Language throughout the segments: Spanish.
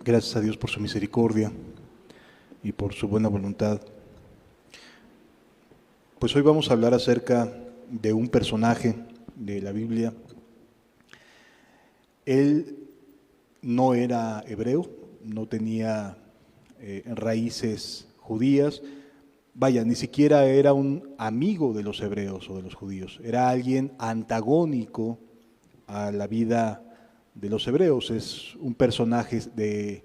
Gracias a Dios por su misericordia y por su buena voluntad. Pues hoy vamos a hablar acerca de un personaje de la Biblia. Él no era hebreo, no tenía raíces judías, vaya, ni siquiera era un amigo de los hebreos o de los judíos, era alguien antagónico a la vida de los hebreos. Es un personaje de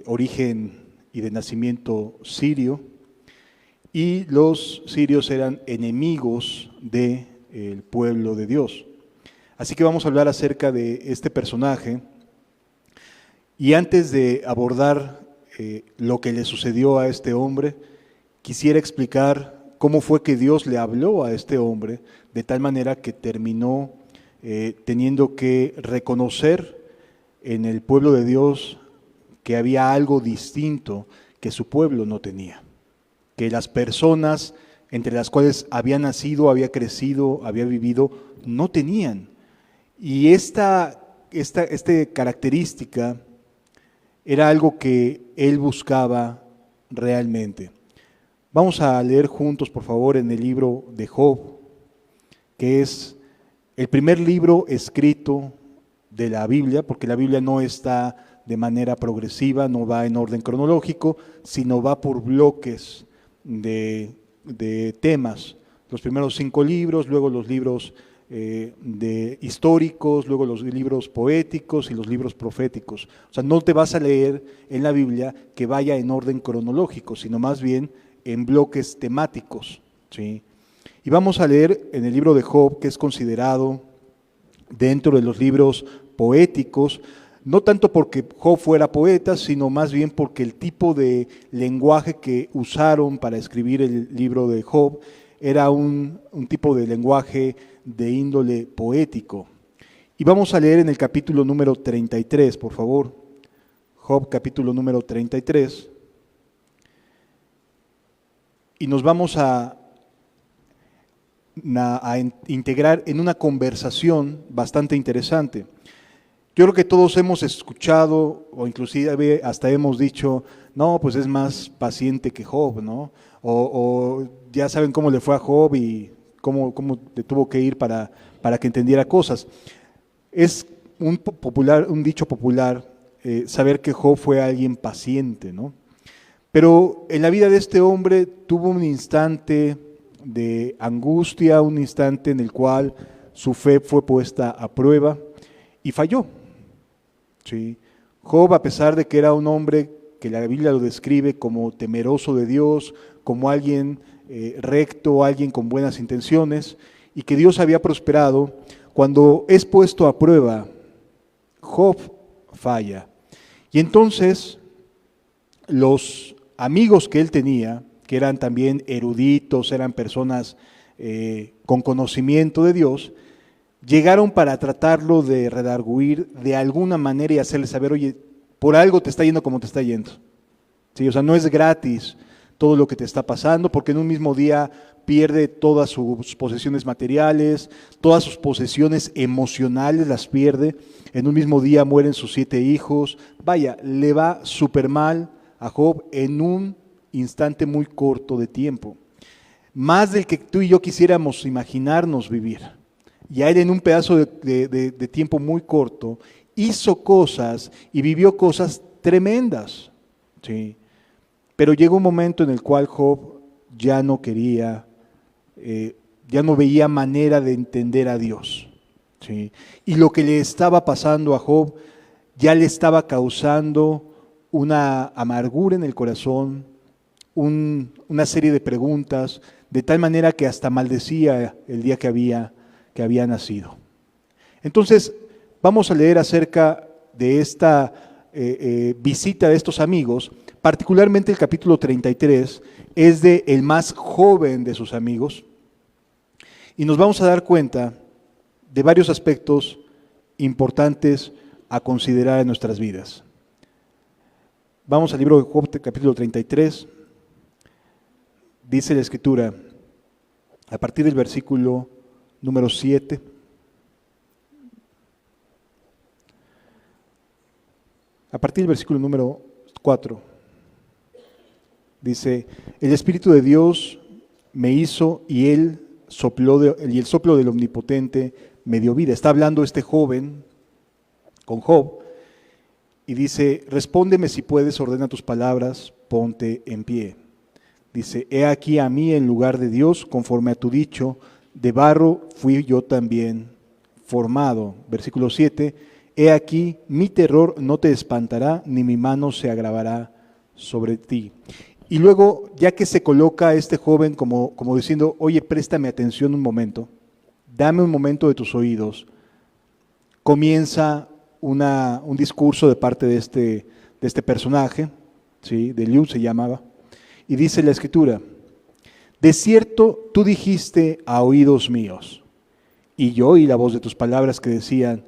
origen y de nacimiento sirio, y los sirios eran enemigos del pueblo de Dios. Así que vamos a hablar acerca de este personaje, y antes de abordar lo que le sucedió a este hombre, quisiera explicar cómo fue que Dios le habló a este hombre, de tal manera que terminó teniendo que reconocer en el pueblo de Dios que había algo distinto que su pueblo no tenía, que las personas entre las cuales había nacido, había crecido, había vivido, no tenían. Y esta característica era algo que él buscaba realmente. Vamos a leer juntos, por favor, en el libro de Job, que es el primer libro escrito de la Biblia, porque la Biblia no está de manera progresiva, no va en orden cronológico, sino va por bloques de temas. Los primeros 5 libros, luego los libros de históricos, luego los libros poéticos y los libros proféticos. O sea, no te vas a leer en la Biblia que vaya en orden cronológico, sino más bien en bloques temáticos, ¿sí? Y vamos a leer en el libro de Job, que es considerado dentro de los libros poéticos, no tanto porque Job fuera poeta, sino más bien porque el tipo de lenguaje que usaron para escribir el libro de Job era un tipo de lenguaje de índole poético. Y vamos a leer en el capítulo número 33, por favor. Job, capítulo número 33. Y nos vamos a integrar en una conversación bastante interesante. Yo creo que todos hemos escuchado, o inclusive hasta hemos dicho, no, pues es más paciente que Job, ¿no? O ya saben cómo le fue a Job y cómo le tuvo que ir para que entendiera cosas. Es un dicho popular saber que Job fue alguien paciente, ¿no? Pero en la vida de este hombre tuvo un instante de angustia, un instante en el cual su fe fue puesta a prueba y falló. ¿Sí? Job, a pesar de que era un hombre que la Biblia lo describe como temeroso de Dios, como alguien recto, alguien con buenas intenciones, y que Dios había prosperado, cuando es puesto a prueba, Job falla. Y entonces los amigos que él tenía, que eran también eruditos, eran personas con conocimiento de Dios, llegaron para tratarlo de redarguir de alguna manera y hacerle saber, oye, por algo te está yendo como te está yendo. ¿Sí? O sea, no es gratis todo lo que te está pasando, porque en un mismo día pierde todas sus posesiones materiales, todas sus posesiones emocionales las pierde, en un mismo día mueren sus 7 hijos, vaya, le va súper mal a Job en un instante muy corto de tiempo, más del que tú y yo quisiéramos imaginarnos vivir. Y a él en un pedazo de tiempo muy corto hizo cosas y vivió cosas tremendas, ¿sí? Pero llegó un momento en el cual Job ya no quería, ya no veía manera de entender a Dios, ¿sí? Y lo que le estaba pasando a Job ya le estaba causando una amargura en el corazón, una serie de preguntas, de tal manera que hasta maldecía el día que había nacido. Entonces, vamos a leer acerca de esta visita de estos amigos. Particularmente el capítulo 33 es de el más joven de sus amigos, y nos vamos a dar cuenta de varios aspectos importantes a considerar en nuestras vidas. Vamos al libro de Job, capítulo 33. Dice la Escritura, a partir del versículo número 7, A partir del versículo número 4, dice, el Espíritu de Dios me hizo y el soplo del Omnipotente me dio vida. Está hablando este joven con Job y dice, respóndeme si puedes, ordena tus palabras, ponte en pie. Dice, he aquí a mí en lugar de Dios, conforme a tu dicho, de barro fui yo también formado. Versículo 7, he aquí mi terror no te espantará, ni mi mano se agravará sobre ti. Y luego, ya que se coloca este joven como diciendo, oye, préstame atención un momento, dame un momento de tus oídos, comienza un discurso de parte de este personaje, ¿sí? De Eliú se llamaba, y dice la Escritura, de cierto tú dijiste a oídos míos, y yo oí la voz de tus palabras que decían,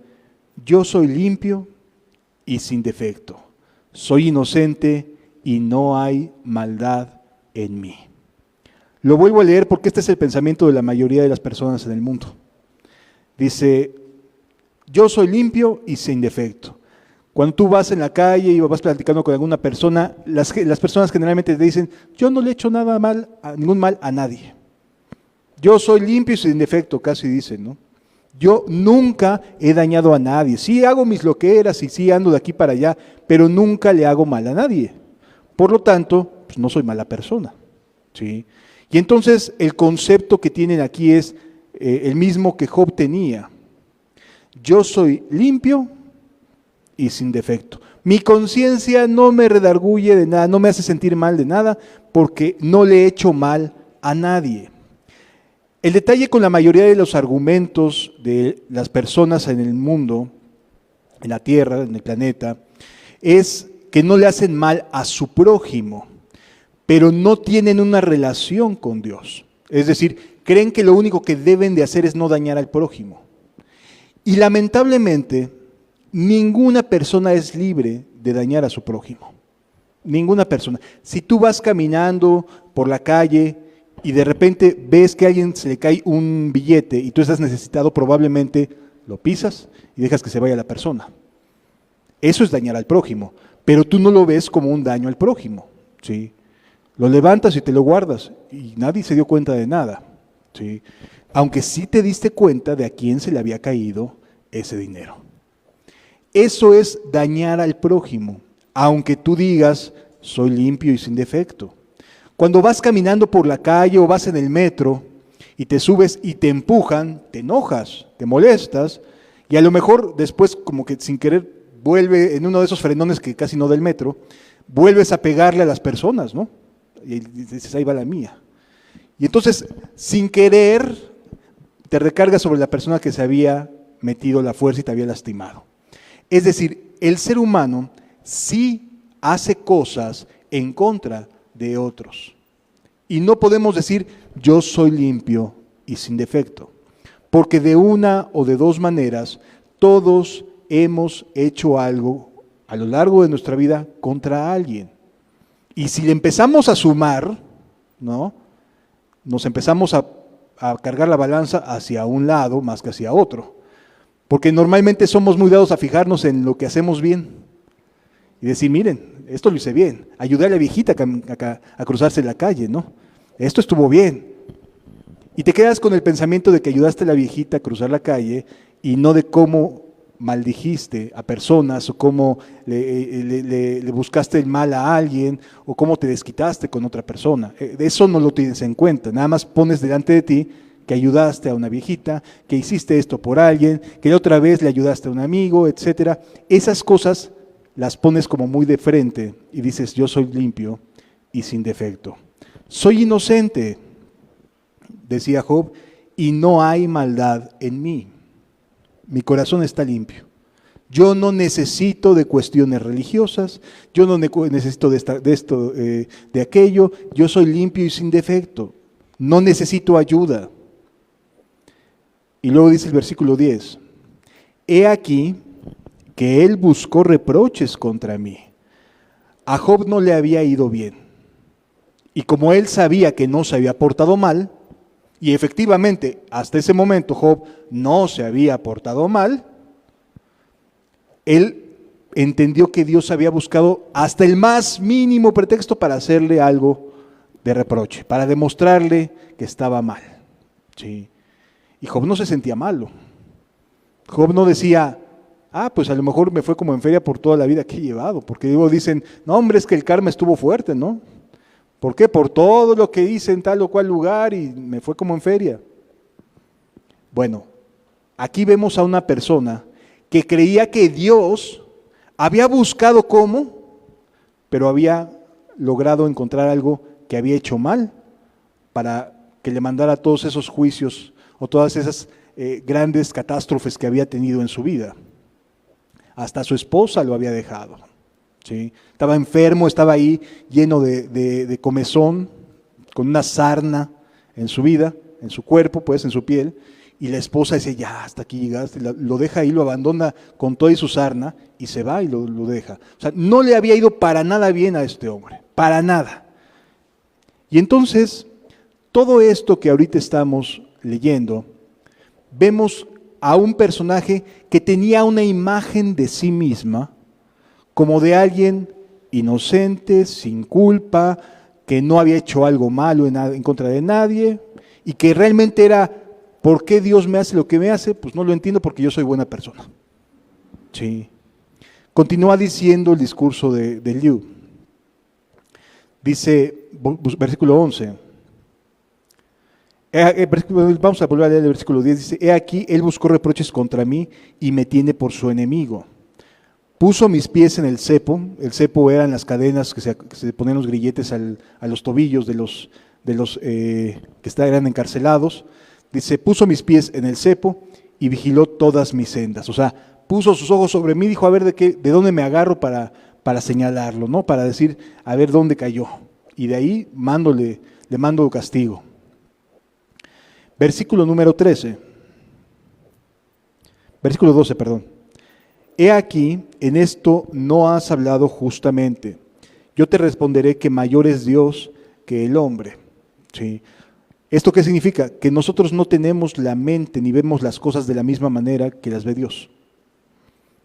yo soy limpio y sin defecto, soy inocente y no hay maldad en mí. Lo vuelvo a leer porque este es el pensamiento de la mayoría de las personas en el mundo. Dice, yo soy limpio y sin defecto. Cuando tú vas en la calle y vas platicando con alguna persona, las personas generalmente te dicen, yo no le he hecho ningún mal a nadie. Yo soy limpio y sin defecto, casi dicen, ¿no? Yo nunca he dañado a nadie. Sí hago mis loqueras y sí ando de aquí para allá, pero nunca le hago mal a nadie. Por lo tanto, pues no soy mala persona, ¿sí? Y entonces el concepto que tienen aquí es el mismo que Job tenía. Yo soy limpio y sin defecto. Mi conciencia no me redarguye de nada, no me hace sentir mal de nada, porque no le he hecho mal a nadie. El detalle con la mayoría de los argumentos de las personas en el mundo, en la tierra, en el planeta, es que no le hacen mal a su prójimo, pero no tienen una relación con Dios. Es decir, creen que lo único que deben de hacer es no dañar al prójimo. Y lamentablemente, ninguna persona es libre de dañar a su prójimo. Ninguna persona. Si tú vas caminando por la calle y de repente ves que a alguien se le cae un billete y tú estás necesitado, probablemente lo pisas y dejas que se vaya la persona. Eso es dañar al prójimo, pero tú no lo ves como un daño al prójimo, ¿sí? Lo levantas y te lo guardas y nadie se dio cuenta de nada, ¿sí? Aunque sí te diste cuenta de a quién se le había caído ese dinero. Eso es dañar al prójimo, aunque tú digas, soy limpio y sin defecto. Cuando vas caminando por la calle o vas en el metro y te subes y te empujan, te enojas, te molestas y a lo mejor después como que sin querer vuelve en uno de esos frenones que casi no da el metro, vuelves a pegarle a las personas, ¿no? Y dices, ahí va la mía. Y entonces, sin querer, te recargas sobre la persona que se había metido la fuerza y te había lastimado. Es decir, el ser humano sí hace cosas en contra de otros. Y no podemos decir, yo soy limpio y sin defecto, porque de una o de dos maneras, todos hemos hecho algo a lo largo de nuestra vida contra alguien. Y si le empezamos a sumar, ¿no? Nos empezamos a cargar la balanza hacia un lado más que hacia otro. Porque normalmente somos muy dados a fijarnos en lo que hacemos bien. Y decir, miren, esto lo hice bien. Ayudé a la viejita a cruzarse la calle, ¿no? Esto estuvo bien. Y te quedas con el pensamiento de que ayudaste a la viejita a cruzar la calle y no de cómo maldijiste a personas o cómo le buscaste el mal a alguien o cómo te desquitaste con otra persona. Eso no lo tienes en cuenta, nada más pones delante de ti que ayudaste a una viejita, que hiciste esto por alguien, que la otra vez le ayudaste a un amigo, etcétera. Esas cosas las pones como muy de frente y dices, yo soy limpio y sin defecto. Soy inocente, decía Job, y no hay maldad en mí. Mi corazón está limpio. Yo no necesito de cuestiones religiosas, yo no necesito de aquello, yo soy limpio y sin defecto. No necesito ayuda. Y luego dice el versículo 10, he aquí que él buscó reproches contra mí. A Job no le había ido bien. Y como él sabía que no se había portado mal, y efectivamente hasta ese momento Job no se había portado mal, él entendió que Dios había buscado hasta el más mínimo pretexto para hacerle algo de reproche, para demostrarle que estaba mal. ¿Sí? Y Job no se sentía malo. Job no decía, pues a lo mejor me fue como en feria por toda la vida que he llevado, porque luego dicen, no hombre, es que el karma estuvo fuerte, ¿no? ¿Por qué? Por todo lo que hice en tal o cual lugar y me fue como en feria. Bueno, aquí vemos a una persona que creía que Dios había buscado cómo, pero había logrado encontrar algo que había hecho mal para que le mandara todos esos juicios o todas esas grandes catástrofes que había tenido en su vida. Hasta su esposa lo había dejado. ¿Sí? Estaba enfermo, estaba ahí lleno de comezón, con una sarna en su vida, en su cuerpo, pues en su piel, y la esposa dice, ya, hasta aquí llegaste, lo deja ahí, lo abandona con toda y su sarna, y se va y lo deja. O sea, no le había ido para nada bien a este hombre, para nada. Y entonces, todo esto que ahorita estamos leyendo, vemos a un personaje que tenía una imagen de sí misma, como de alguien inocente, sin culpa, que no había hecho algo malo en contra de nadie, y que realmente era, ¿por qué Dios me hace lo que me hace? Pues no lo entiendo porque yo soy buena persona. Sí. Continúa diciendo el discurso de Liu. Dice, versículo 11. Vamos a volver a leer el versículo 10. Dice, he aquí, él buscó reproches contra mí y me tiene por su enemigo. Puso mis pies en el cepo eran las cadenas que se ponían los grilletes a los tobillos de los que eran encarcelados. Dice, puso mis pies en el cepo y vigiló todas mis sendas. O sea, puso sus ojos sobre mí, dijo, a ver de dónde me agarro para señalarlo, ¿no? Para decir, a ver dónde cayó. Y de ahí le mando castigo. Versículo número 13. Versículo 12, perdón. He aquí, en esto no has hablado justamente. Yo te responderé que mayor es Dios que el hombre. ¿Sí? ¿Esto qué significa? Que nosotros no tenemos la mente ni vemos las cosas de la misma manera que las ve Dios.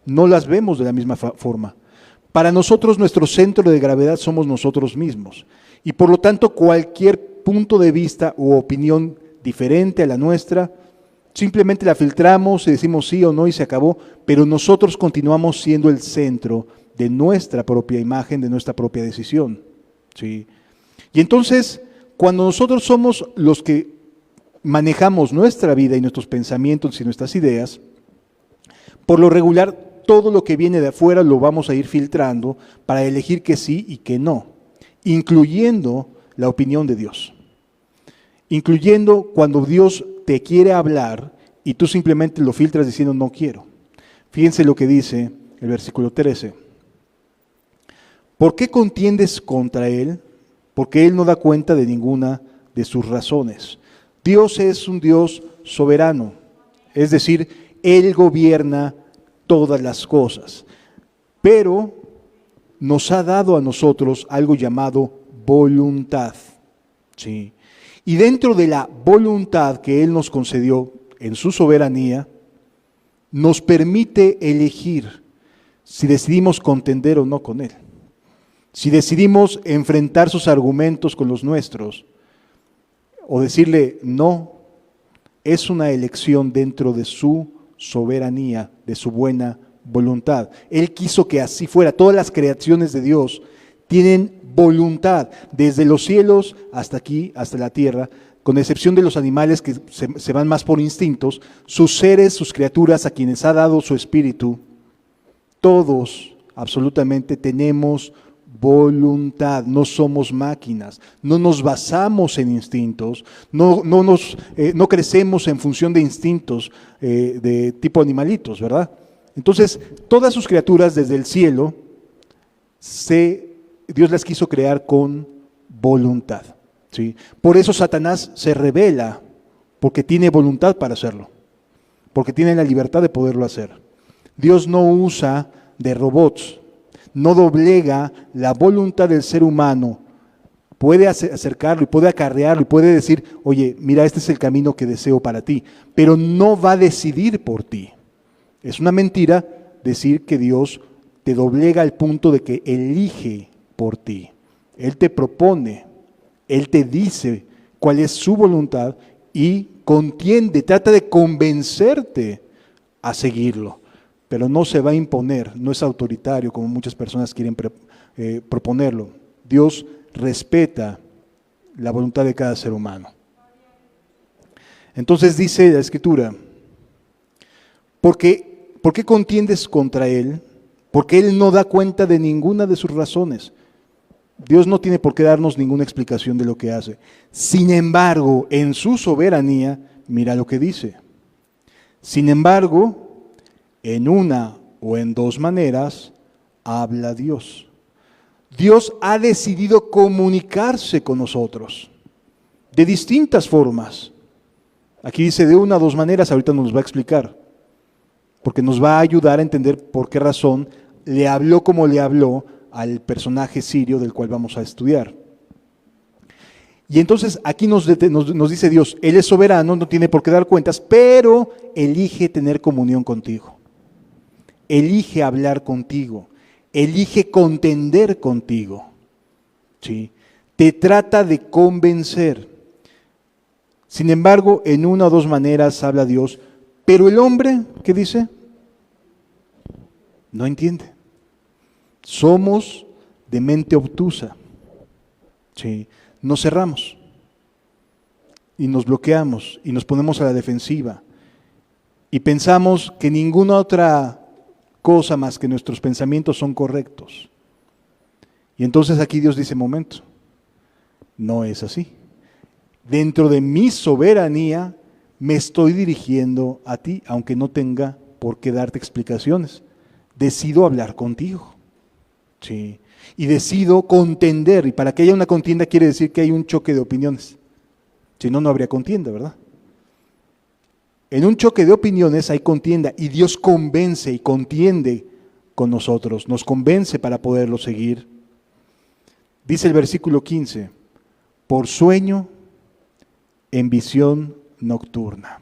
No las vemos de la misma forma. Para nosotros nuestro centro de gravedad somos nosotros mismos. Y por lo tanto cualquier punto de vista u opinión diferente a la nuestra, simplemente la filtramos y decimos sí o no y se acabó, pero nosotros continuamos siendo el centro de nuestra propia imagen, de nuestra propia decisión. ¿Sí? Y entonces, cuando nosotros somos los que manejamos nuestra vida y nuestros pensamientos y nuestras ideas, por lo regular, todo lo que viene de afuera lo vamos a ir filtrando para elegir que sí y que no, incluyendo la opinión de Dios. Incluyendo cuando Dios te quiere hablar y tú simplemente lo filtras diciendo no quiero. Fíjense lo que dice el versículo 13. ¿Por qué contiendes contra Él? Porque Él no da cuenta de ninguna de sus razones. Dios es un Dios soberano, es decir, Él gobierna todas las cosas, pero nos ha dado a nosotros algo llamado voluntad. ¿Sí? Y dentro de la voluntad que Él nos concedió en su soberanía, nos permite elegir si decidimos contender o no con Él. Si decidimos enfrentar sus argumentos con los nuestros o decirle no, es una elección dentro de su soberanía, de su buena voluntad. Él quiso que así fuera. Todas las creaciones de Dios tienen voluntad, desde los cielos hasta aquí, hasta la tierra, con excepción de los animales que se van más por instintos, sus seres, sus criaturas a quienes ha dado su espíritu, todos absolutamente tenemos voluntad, no somos máquinas, no nos basamos en instintos, no crecemos en función de instintos de tipo animalitos, ¿verdad? Entonces, todas sus criaturas desde el cielo, Dios las quiso crear con voluntad. ¿Sí? Por eso Satanás se rebela, porque tiene voluntad para hacerlo, porque tiene la libertad de poderlo hacer. Dios no usa de robots, no doblega la voluntad del ser humano, puede acercarlo y puede acarrearlo y puede decir, oye, mira, este es el camino que deseo para ti, pero no va a decidir por ti. Es una mentira decir que Dios te doblega al punto de que elige por ti. Él te propone, Él te dice cuál es su voluntad y contiende, trata de convencerte a seguirlo, pero no se va a imponer, no es autoritario como muchas personas quieren proponerlo. Dios respeta la voluntad de cada ser humano. Entonces dice la Escritura, ¿por qué contiendes contra Él? Porque Él no da cuenta de ninguna de sus razones. Dios no tiene por qué darnos ninguna explicación de lo que hace. Sin embargo, en su soberanía, mira lo que dice. Sin embargo, en una o en dos maneras, habla Dios. Dios ha decidido comunicarse con nosotros de distintas formas. Aquí dice de una o dos maneras, ahorita nos va a explicar, porque nos va a ayudar a entender por qué razón le habló como le habló al personaje sirio del cual vamos a estudiar. Y entonces aquí nos dice Dios, Él es soberano, no tiene por qué dar cuentas, pero elige tener comunión contigo. Elige hablar contigo. Elige contender contigo. ¿Sí? Te trata de convencer. Sin embargo, en una o dos maneras habla Dios, pero el hombre, ¿qué dice? No entiende. Somos de mente obtusa. ¿Sí? Nos cerramos y nos bloqueamos y nos ponemos a la defensiva y pensamos que ninguna otra cosa más que nuestros pensamientos son correctos. Y entonces aquí Dios dice, momento, no es así. Dentro de mi soberanía me estoy dirigiendo a ti, aunque no tenga por qué darte explicaciones. Decido hablar contigo. Sí. Y decido contender, y para que haya una contienda quiere decir que hay un choque de opiniones. Si no, no habría contienda, ¿verdad? En un choque de opiniones hay contienda y Dios convence y contiende con nosotros, nos convence para poderlo seguir. Dice el versículo 15, por sueño en visión nocturna.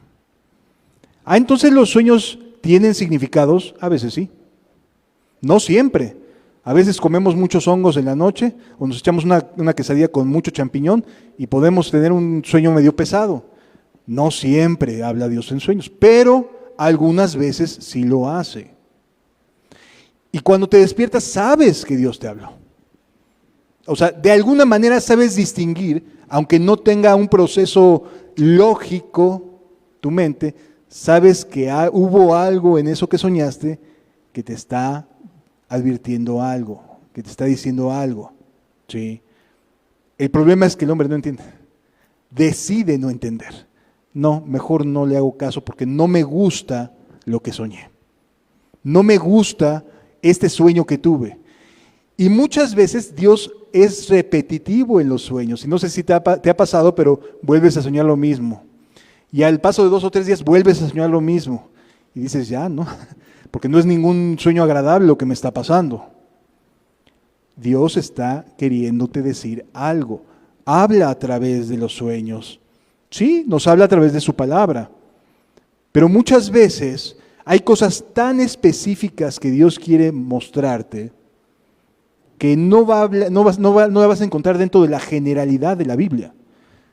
Entonces los sueños tienen significados, a veces sí, no siempre. A veces comemos muchos hongos en la noche o nos echamos una quesadilla con mucho champiñón y podemos tener un sueño medio pesado. No siempre habla Dios en sueños, pero algunas veces sí lo hace. Y cuando te despiertas sabes que Dios te habló. O sea, de alguna manera sabes distinguir, aunque no tenga un proceso lógico tu mente, sabes que hubo algo en eso que soñaste que te está advirtiendo algo, que te está diciendo algo. ¿Sí? El problema es que el hombre no entiende. Decide no entender. No, mejor no le hago caso porque no me gusta lo que soñé. No me gusta este sueño que tuve. Y muchas veces Dios es repetitivo en los sueños. Y no sé si te ha pasado, pero vuelves a soñar lo mismo. Y al paso de 2 o 3 días vuelves a soñar lo mismo. Y dices, ya, ¿no? Porque no es ningún sueño agradable lo que me está pasando. Dios está queriéndote decir algo. Habla a través de los sueños. Sí, nos habla a través de su palabra. Pero muchas veces hay cosas tan específicas que Dios quiere mostrarte que no vas a encontrar dentro de la generalidad de la Biblia,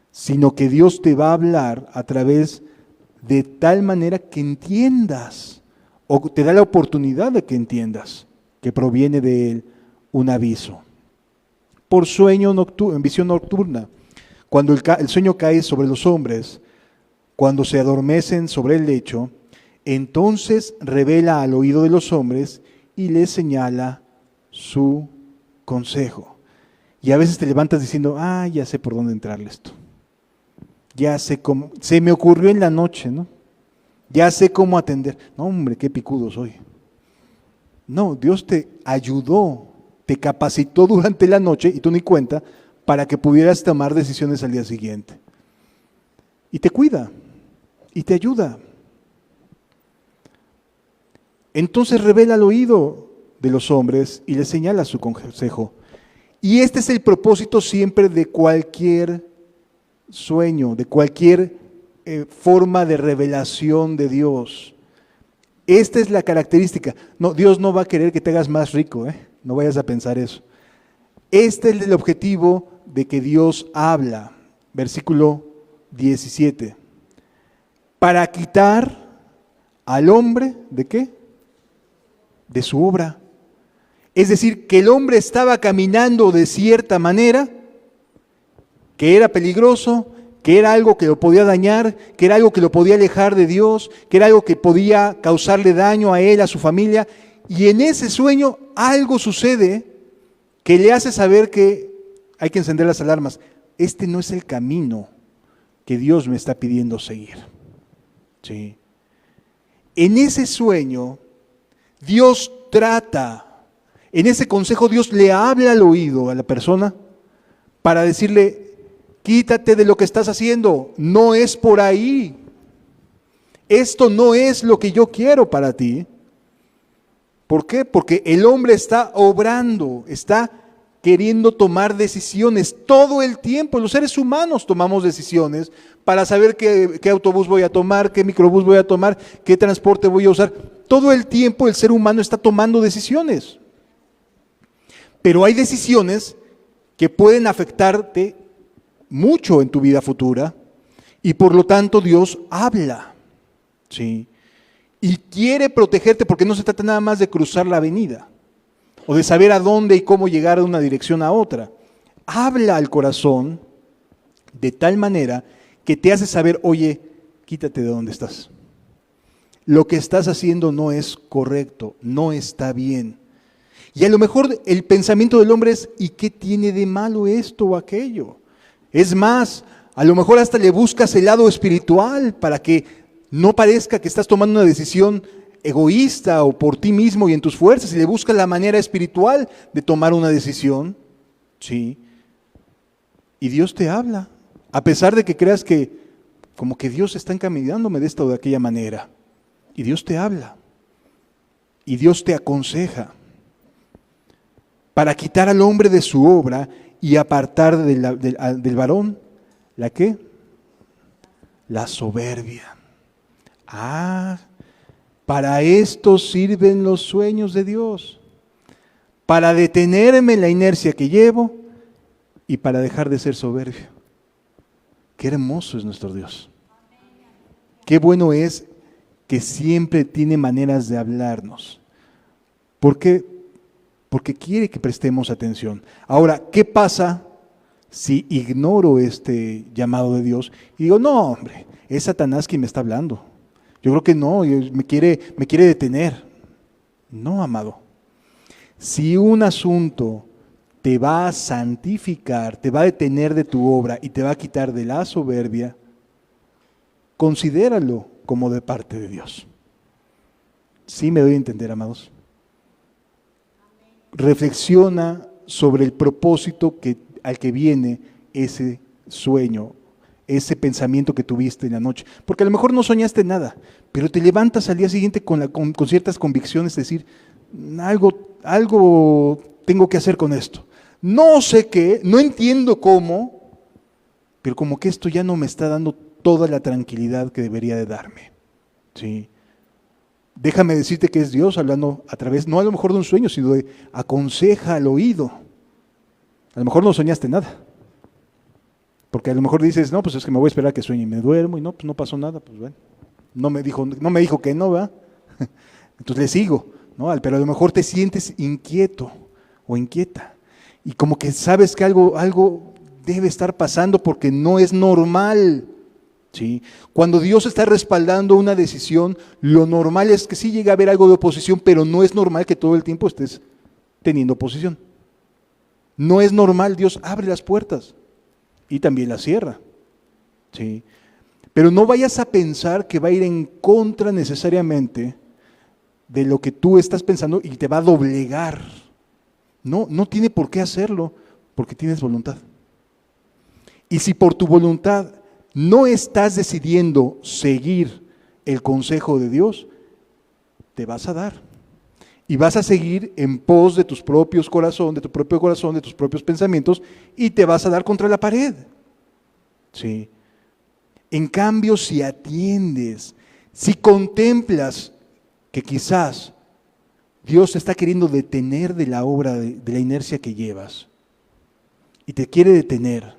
sino que Dios te va a hablar a través de tal manera que entiendas, o te da la oportunidad de que entiendas que proviene de Él un aviso. Por sueño en visión nocturna, cuando el sueño cae sobre los hombres, cuando se adormecen sobre el lecho, entonces revela al oído de los hombres y les señala su consejo. Y a veces te levantas diciendo, ya sé por dónde entrarle esto. Ya sé cómo, se me ocurrió en la noche, ¿no? Ya sé cómo atender. No, hombre, qué picudo soy. No, Dios te ayudó, te capacitó durante la noche, y tú ni cuenta, para que pudieras tomar decisiones al día siguiente. Y te cuida, y te ayuda. Entonces revela al oído de los hombres y les señala su consejo. Y este es el propósito siempre de cualquier sueño, de cualquier forma de revelación de Dios. Esta es la característica. No, Dios no va a querer que te hagas más rico, ¿eh? No vayas a pensar eso. Este es el objetivo de que Dios habla. Versículo 17. Para quitar al hombre, ¿de qué? De su obra. Es decir, que el hombre estaba caminando de cierta manera, que era peligroso, que era algo que lo podía dañar, que era algo que lo podía alejar de Dios, que era algo que podía causarle daño a él, a su familia. Y en ese sueño algo sucede que le hace saber que hay que encender las alarmas. Este no es el camino que Dios me está pidiendo seguir. ¿Sí? En ese sueño, Dios trata, en ese consejo Dios le habla al oído a la persona para decirle, quítate de lo que estás haciendo, no es por ahí. Esto no es lo que yo quiero para ti. ¿Por qué? Porque el hombre está obrando, está queriendo tomar decisiones todo el tiempo. Los seres humanos tomamos decisiones para saber qué autobús voy a tomar, qué microbús voy a tomar, qué transporte voy a usar. Todo el tiempo el ser humano está tomando decisiones. Pero hay decisiones que pueden afectarte mucho en tu vida futura y por lo tanto Dios habla, ¿sí? Y quiere protegerte porque no se trata nada más de cruzar la avenida o de saber a dónde y cómo llegar de una dirección a otra. Habla al corazón de tal manera que te hace saber, oye, quítate de donde estás. Lo que estás haciendo no es correcto, no está bien. Y a lo mejor el pensamiento del hombre es, ¿y qué tiene de malo esto o aquello? Es más, a lo mejor hasta le buscas el lado espiritual para que no parezca que estás tomando una decisión egoísta o por ti mismo y en tus fuerzas, y le buscas la manera espiritual de tomar una decisión. Sí. Y Dios te habla, a pesar de que creas que como que Dios está encaminándome de esta o de aquella manera. Y Dios te habla. Y Dios te aconseja para quitar al hombre de su obra y apartar del varón, ¿la qué? La soberbia. Para esto sirven los sueños de Dios, para detenerme en la inercia que llevo y para dejar de ser soberbio. Qué hermoso es nuestro Dios. Qué bueno es que siempre tiene maneras de hablarnos. ¿Por qué? Porque quiere que prestemos atención. Ahora, ¿qué pasa si ignoro este llamado de Dios y digo, no, hombre, es Satanás quien me está hablando? Yo creo que no, me quiere detener. No, amado. Si un asunto te va a santificar, te va a detener de tu obra y te va a quitar de la soberbia, considéralo como de parte de Dios. ¿Sí me doy a entender, amados? Reflexiona sobre el propósito al que viene ese sueño, ese pensamiento que tuviste en la noche. Porque a lo mejor no soñaste nada, pero te levantas al día siguiente con ciertas convicciones, decir, algo tengo que hacer con esto. No sé qué, no entiendo cómo, pero como que esto ya no me está dando toda la tranquilidad que debería de darme. ¿Sí? Déjame decirte que es Dios hablando a través, no a lo mejor de un sueño, sino de aconseja al oído. A lo mejor no soñaste nada. Porque a lo mejor dices, no, pues es que me voy a esperar a que sueñe y me duermo y no, pues no pasó nada, pues bueno. No me dijo que no, ¿verdad? Entonces le sigo, ¿no? Pero a lo mejor te sientes inquieto o inquieta. Y como que sabes que algo debe estar pasando porque no es normal. ¿Sí? Cuando Dios está respaldando una decisión, lo normal es que sí llegue a haber algo de oposición, pero no es normal que todo el tiempo estés teniendo oposición. No es normal, Dios abre las puertas y también las cierra. ¿Sí? Pero no vayas a pensar que va a ir en contra necesariamente de lo que tú estás pensando y te va a doblegar. No tiene por qué hacerlo, porque tienes voluntad. Y si por tu voluntad no estás decidiendo seguir el consejo de Dios, te vas a dar. Y vas a seguir en pos de tus propios corazones, de tu propio corazón, de tus propios pensamientos, y te vas a dar contra la pared. ¿Sí? En cambio, si atiendes, si contemplas que quizás Dios está queriendo detener de la obra, de la inercia que llevas. Y te quiere detener.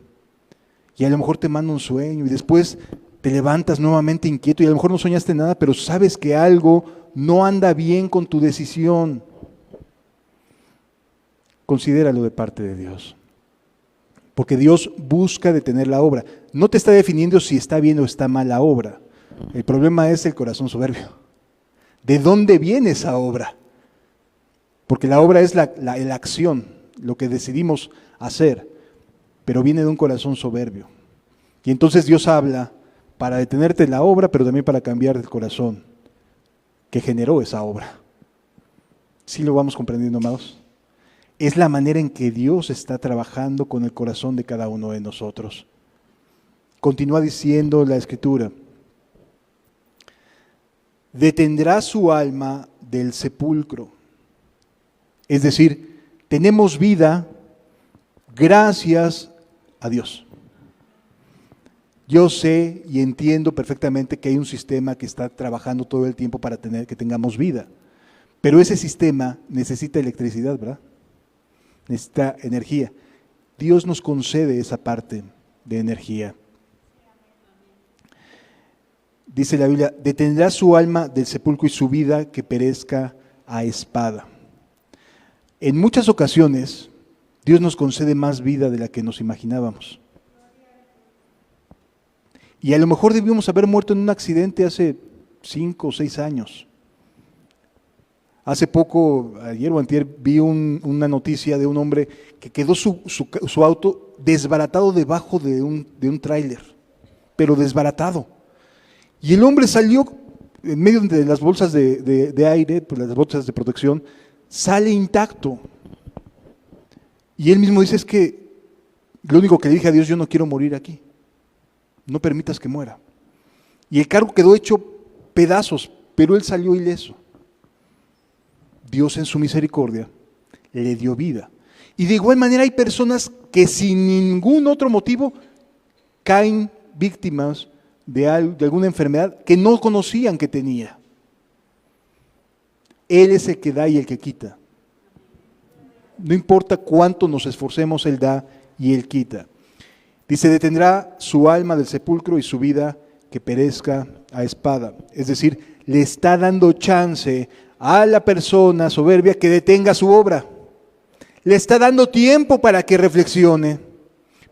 Y a lo mejor te manda un sueño y después te levantas nuevamente inquieto y a lo mejor no soñaste nada, pero sabes que algo no anda bien con tu decisión. Considéralo de parte de Dios. Porque Dios busca detener la obra. No te está definiendo si está bien o está mal la obra. El problema es el corazón soberbio. ¿De dónde viene esa obra? Porque la obra es la acción, lo que decidimos hacer, pero viene de un corazón soberbio. Y entonces Dios habla para detenerte la obra, pero también para cambiar el corazón que generó esa obra. ¿Sí lo vamos comprendiendo, amados? Es la manera en que Dios está trabajando con el corazón de cada uno de nosotros. Continúa diciendo la Escritura: detendrá su alma del sepulcro. Es decir, tenemos vida gracias a Dios. Yo sé y entiendo perfectamente que hay un sistema que está trabajando todo el tiempo para que tengamos vida. Pero ese sistema necesita electricidad, ¿verdad? Necesita energía. Dios nos concede esa parte de energía. Dice la Biblia: detendrá su alma del sepulcro y su vida que perezca a espada. En muchas ocasiones, Dios nos concede más vida de la que nos imaginábamos. Y a lo mejor debimos haber muerto en un accidente hace 5 o 6 años. Hace poco, ayer o antier, vi una noticia de un hombre que quedó su auto desbaratado debajo de un tráiler, pero desbaratado. Y el hombre salió en medio de las bolsas de aire, pues las bolsas de protección, sale intacto. Y él mismo dice: es que lo único que le dije a Dios: yo no quiero morir aquí. No permitas que muera. Y el carro quedó hecho pedazos, pero él salió ileso. Dios en su misericordia le dio vida. Y de igual manera hay personas que sin ningún otro motivo caen víctimas de alguna enfermedad que no conocían que tenía. Él es el que da y el que quita. No importa cuánto nos esforcemos, Él da y Él quita. Dice: detendrá su alma del sepulcro y su vida que perezca a espada. Es decir, le está dando chance a la persona soberbia que detenga su obra. Le está dando tiempo para que reflexione,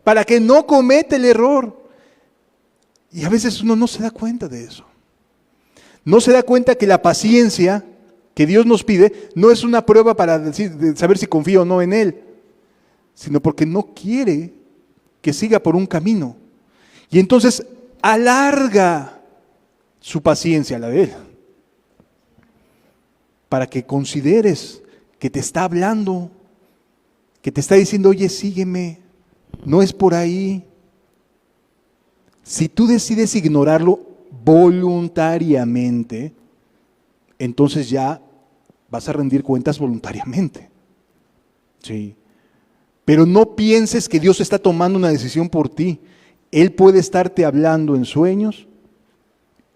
para que no cometa el error. Y a veces uno no se da cuenta de eso. No se da cuenta que la paciencia que Dios nos pide no es una prueba para de saber si confío o no en Él, sino porque no quiere que siga por un camino. Y entonces alarga su paciencia, la de Él, para que consideres que te está hablando, que te está diciendo: oye, sígueme, no es por ahí. Si tú decides ignorarlo voluntariamente, entonces ya vas a rendir cuentas voluntariamente. Sí. Pero no pienses que Dios está tomando una decisión por ti. Él puede estarte hablando en sueños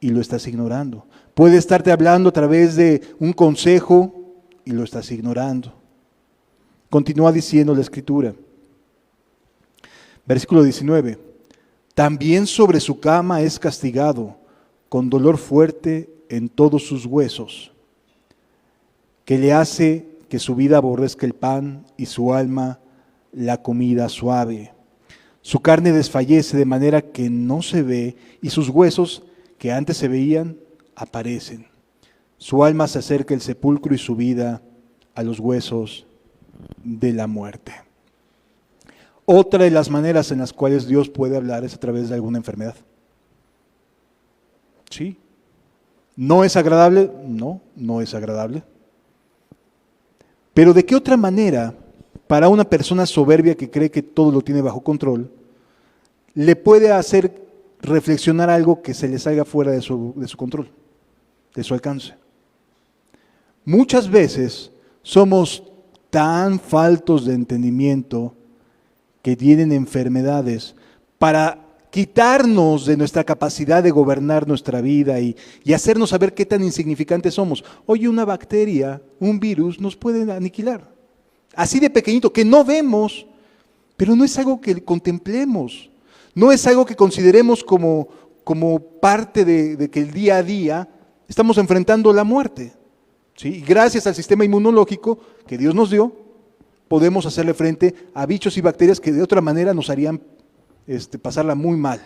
y lo estás ignorando. Puede estarte hablando a través de un consejo y lo estás ignorando. Continúa diciendo la Escritura. Versículo 19. También sobre su cama es castigado, con dolor fuerte en todos sus huesos, que le hace que su vida aborrezca el pan y su alma la comida suave. Su carne desfallece de manera que no se ve, y sus huesos, que antes se veían, aparecen. Su alma se acerca al sepulcro y su vida a los huesos de la muerte. Otra de las maneras en las cuales Dios puede hablar es a través de alguna enfermedad. ¿Sí? ¿No es agradable? No, no es agradable. Pero ¿de qué otra manera, para una persona soberbia que cree que todo lo tiene bajo control, le puede hacer reflexionar algo que se le salga fuera de su control, de su alcance? Muchas veces somos tan faltos de entendimiento que tienen enfermedades para quitarnos de nuestra capacidad de gobernar nuestra vida y hacernos saber qué tan insignificantes somos. Hoy una bacteria, un virus, nos puede aniquilar. Así de pequeñito, que no vemos, pero no es algo que contemplemos. No es algo que consideremos como parte de que el día a día estamos enfrentando la muerte. ¿Sí? Y gracias al sistema inmunológico que Dios nos dio, podemos hacerle frente a bichos y bacterias que de otra manera nos harían pasarla muy mal.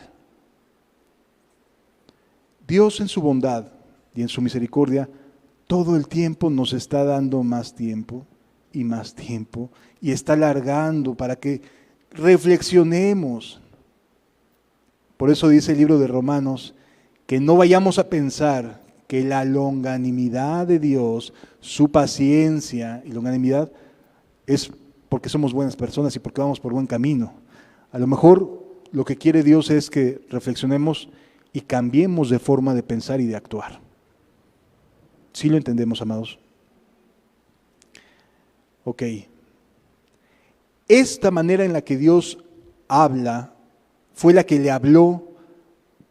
Dios en su bondad y en su misericordia todo el tiempo nos está dando más tiempo y está alargando para que reflexionemos. Por eso dice el libro de Romanos que no vayamos a pensar que la longanimidad de Dios, su paciencia y longanimidad es porque somos buenas personas y porque vamos por buen camino. A lo mejor lo que quiere Dios es que reflexionemos y cambiemos de forma de pensar y de actuar. ¿Sí lo entendemos, amados? Ok. Esta manera en la que Dios habla fue la que le habló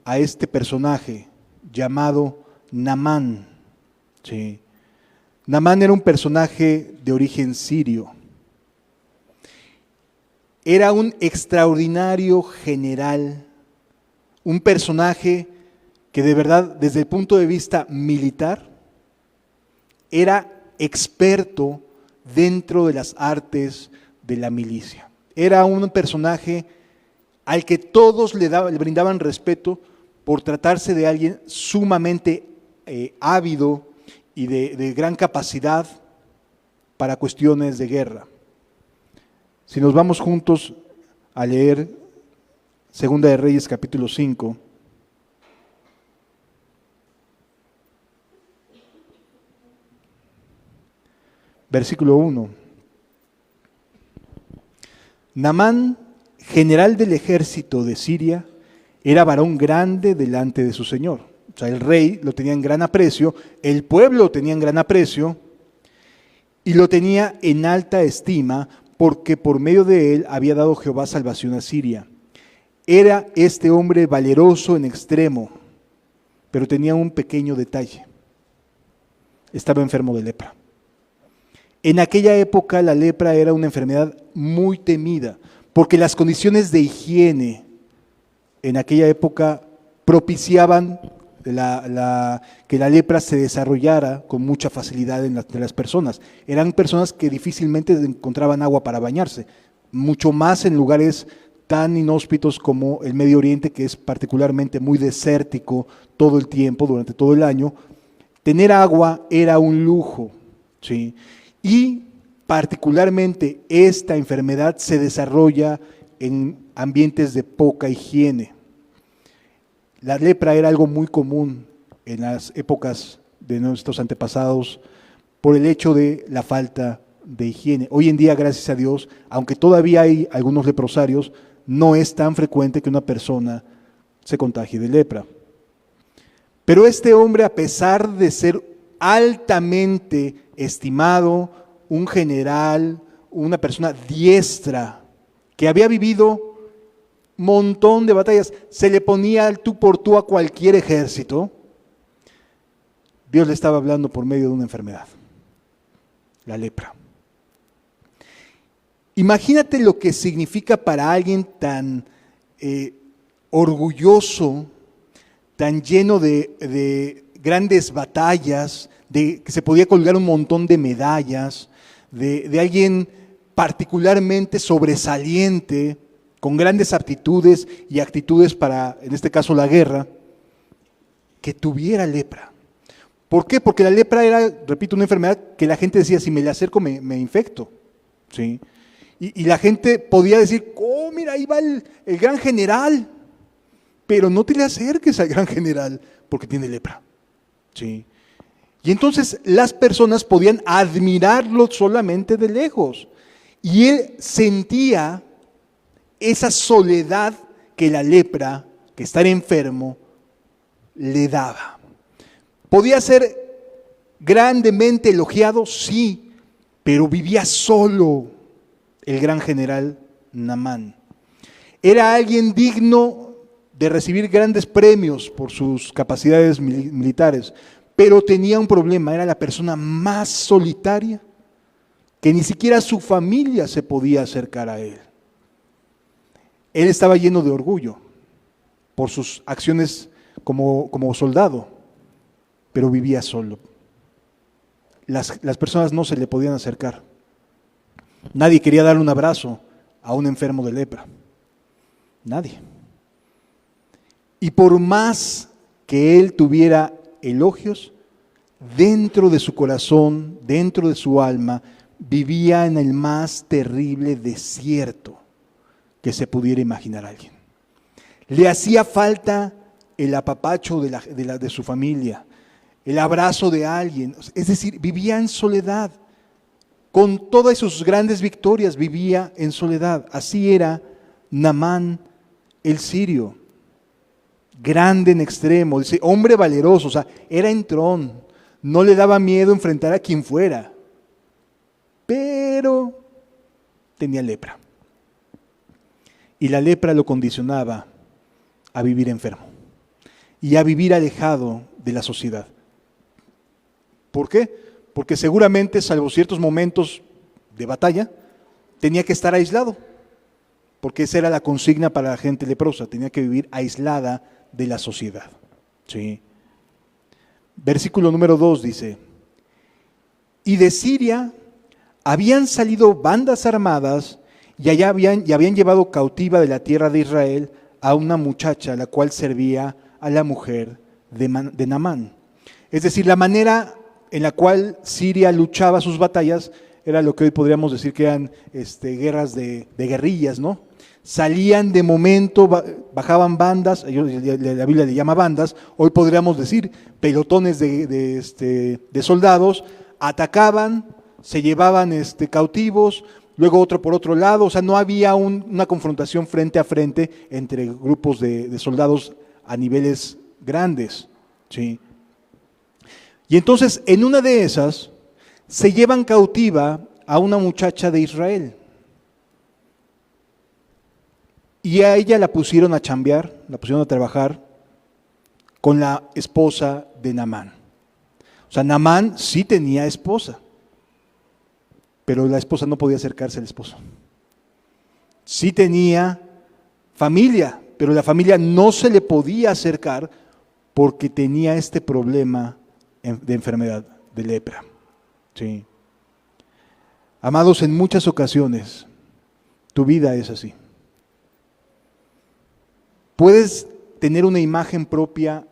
a este personaje llamado Naamán. Sí. Naamán era un personaje de origen sirio. Era un extraordinario general, un personaje que de verdad, desde el punto de vista militar, era experto dentro de las artes de la milicia. Era un personaje al que todos le brindaban respeto por tratarse de alguien sumamente ávido y de gran capacidad para cuestiones de guerra. Si nos vamos juntos a leer Segunda de Reyes capítulo 5, versículo 1. Naamán, general del ejército de Siria, era varón grande delante de su señor. O sea, el rey lo tenía en gran aprecio, el pueblo lo tenía en gran aprecio y lo tenía en alta estima porque por medio de él había dado Jehová salvación a Siria. Era este hombre valeroso en extremo, pero tenía un pequeño detalle. Estaba enfermo de lepra. En aquella época la lepra era una enfermedad muy temida, porque las condiciones de higiene en aquella época propiciaban que la lepra se desarrollara con mucha facilidad entre las personas. Eran personas que difícilmente encontraban agua para bañarse, mucho más en lugares tan inhóspitos como el Medio Oriente, que es particularmente muy desértico todo el tiempo, durante todo el año. Tener agua era un lujo, ¿sí? Y particularmente esta enfermedad se desarrolla en ambientes de poca higiene. La lepra era algo muy común en las épocas de nuestros antepasados por el hecho de la falta de higiene. Hoy en día, gracias a Dios, aunque todavía hay algunos leprosarios, no es tan frecuente que una persona se contagie de lepra. Pero este hombre, a pesar de ser altamente estimado, un general, una persona diestra, que había vivido montón de batallas, se le ponía al tú por tú a cualquier ejército, Dios le estaba hablando por medio de una enfermedad, la lepra. Imagínate lo que significa para alguien tan orgulloso, tan lleno de grandes batallas, de que se podía colgar un montón de medallas, de alguien particularmente sobresaliente, con grandes aptitudes y actitudes para, en este caso, la guerra, que tuviera lepra. ¿Por qué? Porque la lepra era, repito, una enfermedad que la gente decía, si me le acerco me infecto. ¿Sí? Y la gente podía decir, oh, mira, ahí va el gran general, pero no te le acerques al gran general porque tiene lepra. ¿Sí? Y entonces las personas podían admirarlo solamente de lejos. Y él sentía esa soledad que la lepra, que estar enfermo, le daba. ¿Podía ser grandemente elogiado? Sí, pero vivía solo el gran general Naamán. Era alguien digno de recibir grandes premios por sus capacidades militares, pero tenía un problema, era la persona más solitaria, que ni siquiera su familia se podía acercar a él. Él estaba lleno de orgullo por sus acciones como soldado, pero vivía solo. Las personas no se le podían acercar. Nadie quería darle un abrazo a un enfermo de lepra. Nadie. Y por más que él tuviera elogios, dentro de su corazón, dentro de su alma, vivía en el más terrible desierto que se pudiera imaginar a alguien. Le hacía falta el apapacho de su familia, el abrazo de alguien. Es decir, vivía en soledad. Con todas sus grandes victorias vivía en soledad. Así era Naamán el sirio. Grande en extremo, dice, hombre valeroso, o sea, era entrón. No le daba miedo enfrentar a quien fuera. Pero tenía lepra. Y la lepra lo condicionaba a vivir enfermo y a vivir alejado de la sociedad. ¿Por qué? Porque seguramente, salvo ciertos momentos de batalla, tenía que estar aislado, porque esa era la consigna para la gente leprosa, tenía que vivir aislada de la sociedad. ¿Sí? Versículo número 2 dice, y de Siria habían salido bandas armadas y habían llevado cautiva de la tierra de Israel a una muchacha, la cual servía a la mujer de Naamán. Es decir, la manera en la cual Siria luchaba sus batallas era lo que hoy podríamos decir que eran guerras de guerrillas, ¿no? Salían de momento, bajaban bandas, la Biblia le llama bandas, hoy podríamos decir pelotones de soldados, atacaban, se llevaban cautivos, luego otro por otro lado, o sea, no había una confrontación frente a frente entre grupos de soldados a niveles grandes, ¿sí? Y entonces, en una de esas, se llevan cautiva a una muchacha de Israel. Y a ella la pusieron a chambear, la pusieron a trabajar con la esposa de Naamán. O sea, Naamán sí tenía esposa, pero la esposa no podía acercarse al esposo. Sí tenía familia, pero la familia no se le podía acercar porque tenía este problema de enfermedad, de lepra. ¿Sí? Amados, en muchas ocasiones tu vida es así. Puedes tener una imagen propia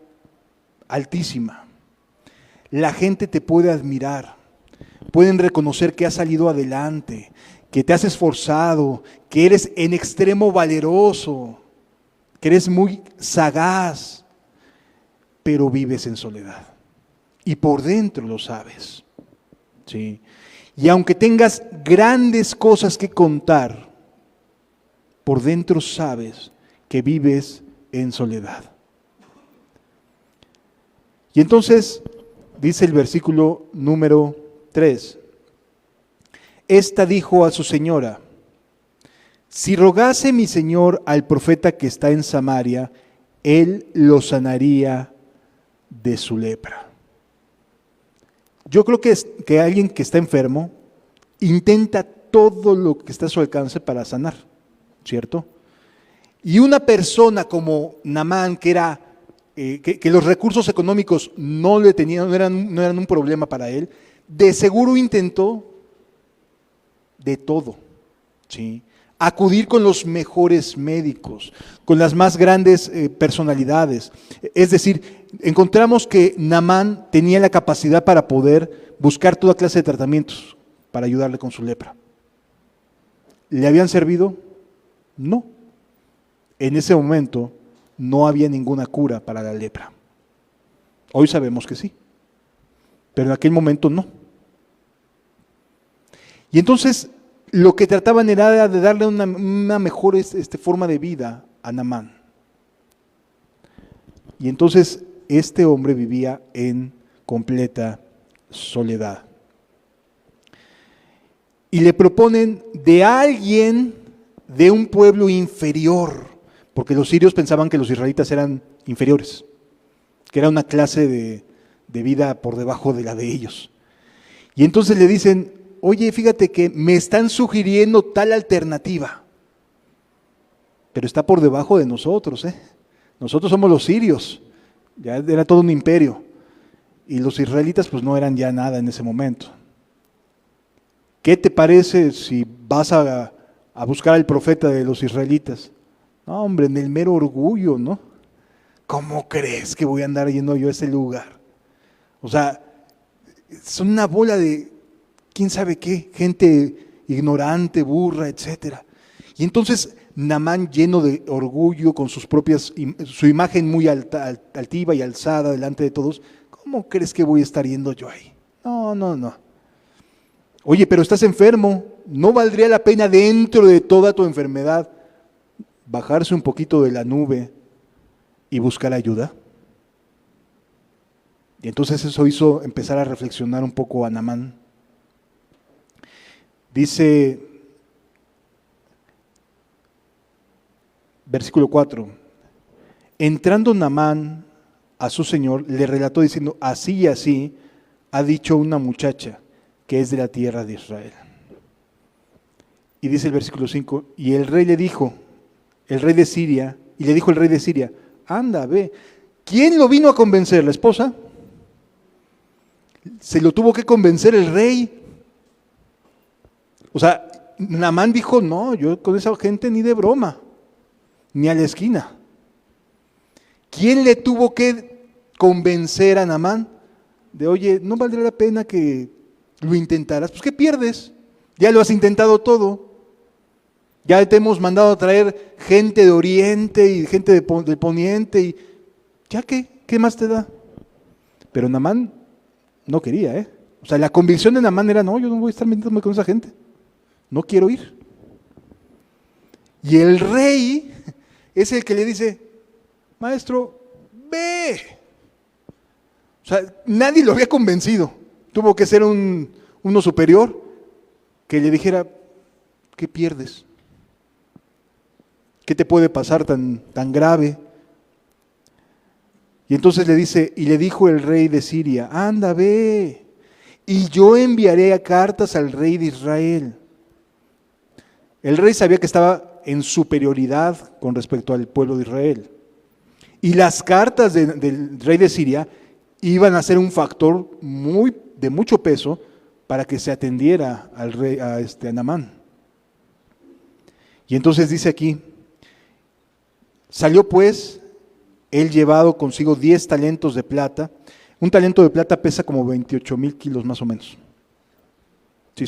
altísima. La gente te puede admirar. Pueden reconocer que has salido adelante, que te has esforzado, que eres en extremo valeroso, que eres muy sagaz, pero vives en soledad. Y por dentro lo sabes. ¿Sí? Y aunque tengas grandes cosas que contar, por dentro sabes que vives en soledad. Y entonces, dice el versículo número 3, esta dijo a su señora, si rogase mi señor al profeta que está en Samaria, él lo sanaría de su lepra. Yo creo que alguien que está enfermo intenta todo lo que está a su alcance para sanar, ¿cierto? Y una persona como Naamán, que era que los recursos económicos no eran un problema para él, de seguro intentó de todo, ¿sí? Acudir con los mejores médicos, con las más grandes personalidades. Es decir, encontramos que Naamán tenía la capacidad para poder buscar toda clase de tratamientos para ayudarle con su lepra. ¿Le habían servido? No. En ese momento no había ninguna cura para la lepra. Hoy sabemos que sí, pero en aquel momento no. Y entonces lo que trataban era de darle una mejor forma de vida a Naamán. Y entonces este hombre vivía en completa soledad. Y le proponen de alguien de un pueblo inferior, porque los sirios pensaban que los israelitas eran inferiores, que era una clase de vida por debajo de la de ellos. Y entonces le dicen, oye, fíjate que me están sugiriendo tal alternativa, pero está por debajo de nosotros, ¿eh? Nosotros somos los sirios, ya era todo un imperio, y los israelitas pues no eran ya nada en ese momento. ¿Qué te parece si vas a buscar al profeta de los israelitas? No, hombre, en el mero orgullo, ¿no? ¿Cómo crees que voy a andar yendo yo a ese lugar? O sea, son una bola de quién sabe qué, gente ignorante, burra, etcétera. Y entonces Naamán, lleno de orgullo, con su imagen muy altiva y alzada delante de todos, ¿cómo crees que voy a estar yendo yo ahí? No, no, no. Oye, pero estás enfermo, ¿no valdría la pena dentro de toda tu enfermedad bajarse un poquito de la nube y buscar ayuda? Y entonces eso hizo empezar a reflexionar un poco a Naamán. Dice, versículo 4, entrando Naamán a su señor, le relató diciendo, así y así ha dicho una muchacha que es de la tierra de Israel. Y dice el versículo 5, y el rey le dijo, el rey de Siria, y le dijo el rey de Siria, anda, ve. ¿Quién lo vino a convencer? ¿La esposa? Se lo tuvo que convencer el rey. O sea, Naamán dijo, no, yo con esa gente ni de broma, ni a la esquina. ¿Quién le tuvo que convencer a Naamán? De, oye, ¿no valdría la pena que lo intentaras? Pues, ¿qué pierdes? Ya lo has intentado todo. Ya te hemos mandado a traer gente de Oriente y gente del Poniente. Y ¿ya qué? ¿Qué más te da? Pero Naamán no quería, ¿eh? O sea, la convicción de Naamán era, no, yo no voy a estar metiéndome con esa gente. No quiero ir. Y el rey es el que le dice, maestro, ve. O sea, nadie lo había convencido. Tuvo que ser uno superior que le dijera, ¿qué pierdes? ¿Qué te puede pasar tan grave? Y entonces le dice, y le dijo el rey de Siria, anda, ve, y yo enviaré cartas al rey de Israel. El rey sabía que estaba en superioridad con respecto al pueblo de Israel. Y las cartas del rey de Siria iban a ser un factor de mucho peso para que se atendiera al rey, a Naamán. Y entonces dice aquí, salió pues él llevado consigo 10 talentos de plata. Un talento de plata pesa como 28,000 kilos más o menos. Sí,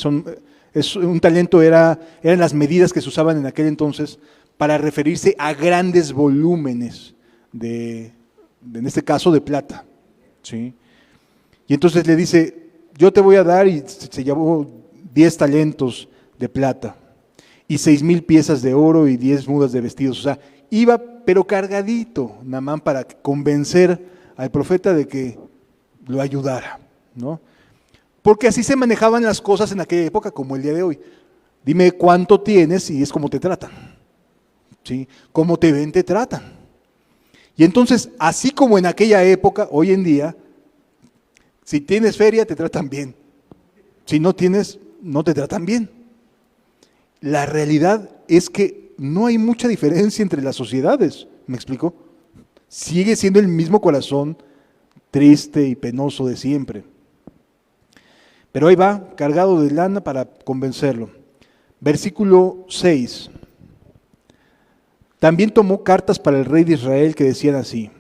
un talento eran las medidas que se usaban en aquel entonces para referirse a grandes volúmenes en este caso de plata. ¿Sí? Y entonces le dice, yo te voy a dar, y se llevó 10 talentos de plata y 6,000 piezas de oro y 10 mudas de vestidos. O sea, iba pero cargadito Naamán para convencer al profeta de que lo ayudara, ¿no? Porque así se manejaban las cosas en aquella época como el día de hoy. Dime cuánto tienes y es como te tratan. ¿Sí? Como te ven, te tratan. Y entonces, así como en aquella época, hoy en día, si tienes feria, te tratan bien. Si no tienes, no te tratan bien. La realidad es que no hay mucha diferencia entre las sociedades, ¿me explico? Sigue siendo el mismo corazón triste y penoso de siempre. Pero ahí va, cargado de lana para convencerlo. Versículo 6. También tomó cartas para el rey de Israel que decían así,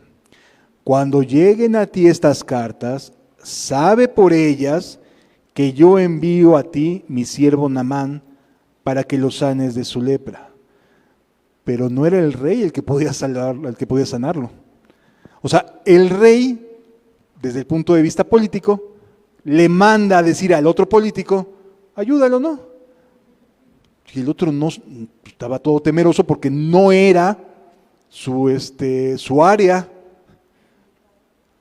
cuando lleguen a ti estas cartas, sabe por ellas que yo envío a ti mi siervo Naamán para que lo sanes de su lepra. Pero no era el rey el que podía sanarlo. O sea, el rey, desde el punto de vista político, le manda a decir al otro político, ayúdalo, ¿no? Y el otro no estaba todo temeroso porque no era su área.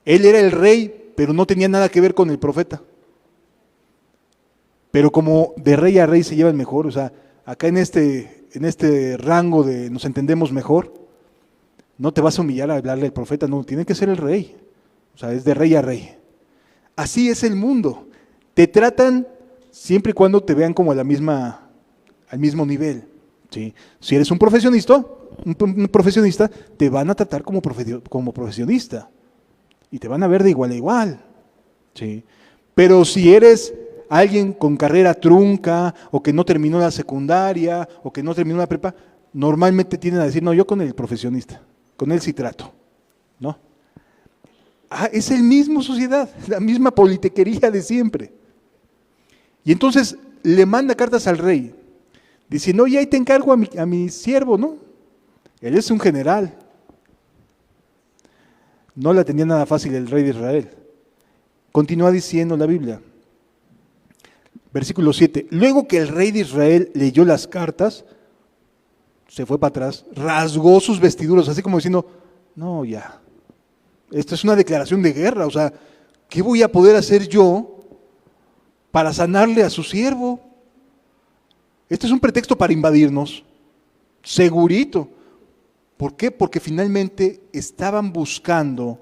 Él era el rey, pero no tenía nada que ver con el profeta. Pero como de rey a rey se llevan mejor, o sea, acá en este rango de nos entendemos mejor, No te vas a humillar a hablarle al profeta, no, tiene que ser el rey. O sea, es de rey a rey. Así es el mundo. Te tratan siempre y cuando te vean como al mismo nivel. ¿Sí? Si eres un profesionista, te van a tratar como profesionista. Y te van a ver de igual a igual. ¿Sí? Pero si eres alguien con carrera trunca, o que no terminó la secundaria, o que no terminó la prepa, normalmente tienden a decir, no, yo con el profesionista, con él sí trato, ¿no? Es el mismo sociedad, la misma politiquería de siempre. Y entonces le manda cartas al rey, diciendo, oye, ahí te encargo a mi siervo, ¿no? Él es un general. No la tenía nada fácil el rey de Israel. Continúa diciendo la Biblia. Versículo 7. Luego que el rey de Israel leyó las cartas, se fue para atrás, rasgó sus vestiduras, así como diciendo, no, ya, esto es una declaración de guerra, o sea, ¿qué voy a poder hacer yo para sanarle a su siervo? Este es un pretexto para invadirnos, segurito. ¿Por qué? Porque finalmente estaban buscando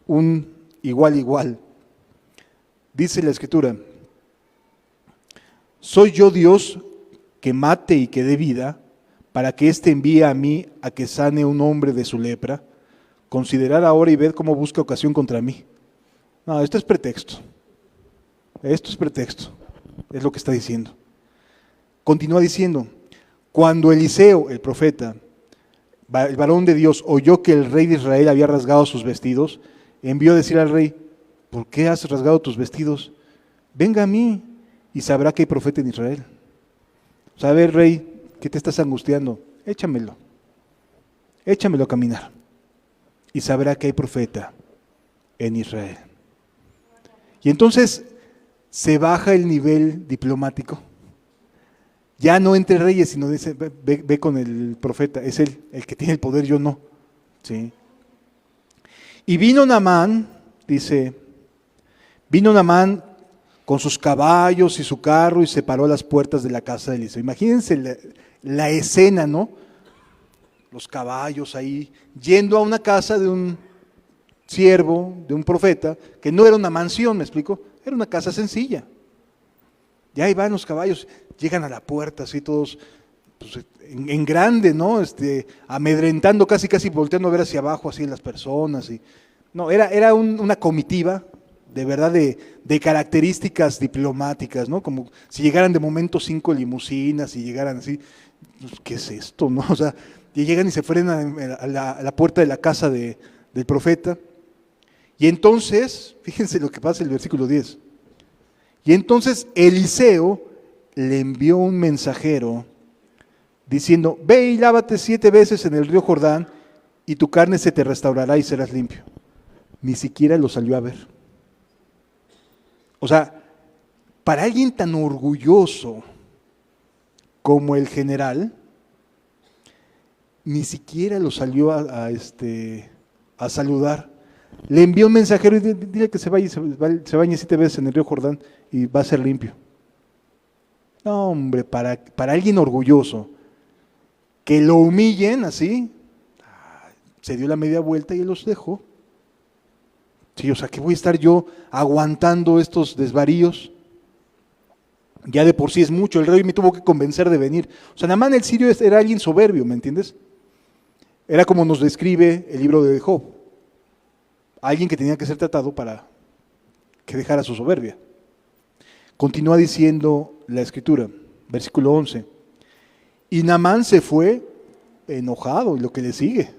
un igual. Dice la Escritura, soy yo Dios que mate y que dé vida, para que éste envíe a mí a que sane un hombre de su lepra. Considerad ahora y ved cómo busca ocasión contra mí. No, esto es pretexto. Esto es pretexto. Es lo que está diciendo. Continúa diciendo, cuando Eliseo, el profeta, el varón de Dios, oyó que el rey de Israel había rasgado sus vestidos, envió a decir al rey, ¿por qué has rasgado tus vestidos? Venga a mí y sabrá que hay profeta en Israel. O sea, a ver, rey, ¿qué te estás angustiando? Échamelo a caminar y sabrá que hay profeta en Israel. Y entonces se baja el nivel diplomático. Ya no entre reyes, sino dice, ve con el profeta, es él el que tiene el poder, yo no. ¿Sí? Y vino Naamán, dice, vino Naamán con sus caballos y su carro y se paró a las puertas de la casa de Eliseo. Imagínense la escena, ¿no? Los caballos ahí, yendo a una casa de un siervo, de un profeta, que no era una mansión, ¿me explico? Era una casa sencilla. Y ahí van los caballos, llegan a la puerta así todos pues, en grande, ¿no? Amedrentando, casi volteando a ver hacia abajo así las personas. No, era una comitiva, de verdad, de características diplomáticas, ¿no? Como si llegaran de momento 5 limusinas y llegaran así, pues, ¿qué es esto, no? O sea, y llegan y se frenan a la puerta de la casa del profeta. Y entonces, fíjense lo que pasa en el versículo 10. Y entonces Eliseo le envió un mensajero diciendo, ve y lávate 7 veces en el río Jordán y tu carne se te restaurará y serás limpio. Ni siquiera lo salió a ver. O sea, para alguien tan orgulloso como el general, ni siquiera lo salió a saludar. Le envió un mensajero y dile que se bañe 7 veces en el río Jordán y va a ser limpio. No, hombre, para alguien orgulloso, que lo humillen así, se dio la media vuelta y él los dejó. Sí, o sea, ¿qué voy a estar yo aguantando estos desvaríos? Ya de por sí es mucho, el rey me tuvo que convencer de venir. O sea, Naamán el sirio era alguien soberbio, ¿me entiendes? Era como nos describe el libro de Job. Alguien que tenía que ser tratado para que dejara su soberbia. Continúa diciendo la Escritura, versículo 11. Y Naamán se fue enojado, y lo que le sigue.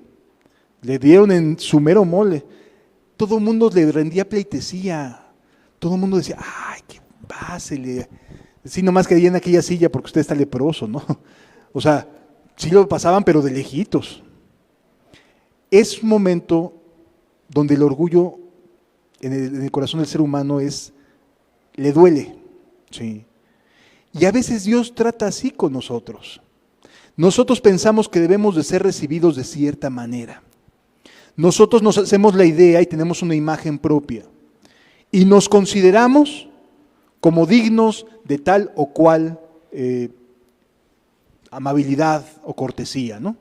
Le dieron en su mero mole. Todo el mundo le rendía pleitesía. Todo el mundo decía, ay, que pásele. Sí, nomás que ahí en aquella silla porque usted está leproso, ¿no? O sea, sí lo pasaban, pero de lejitos. Es un momento donde el orgullo en el corazón del ser humano le duele. ¿Sí? Y a veces Dios trata así con nosotros. Nosotros pensamos que debemos de ser recibidos de cierta manera. Nosotros nos hacemos la idea y tenemos una imagen propia. Y nos consideramos como dignos de tal o cual amabilidad o cortesía, ¿no?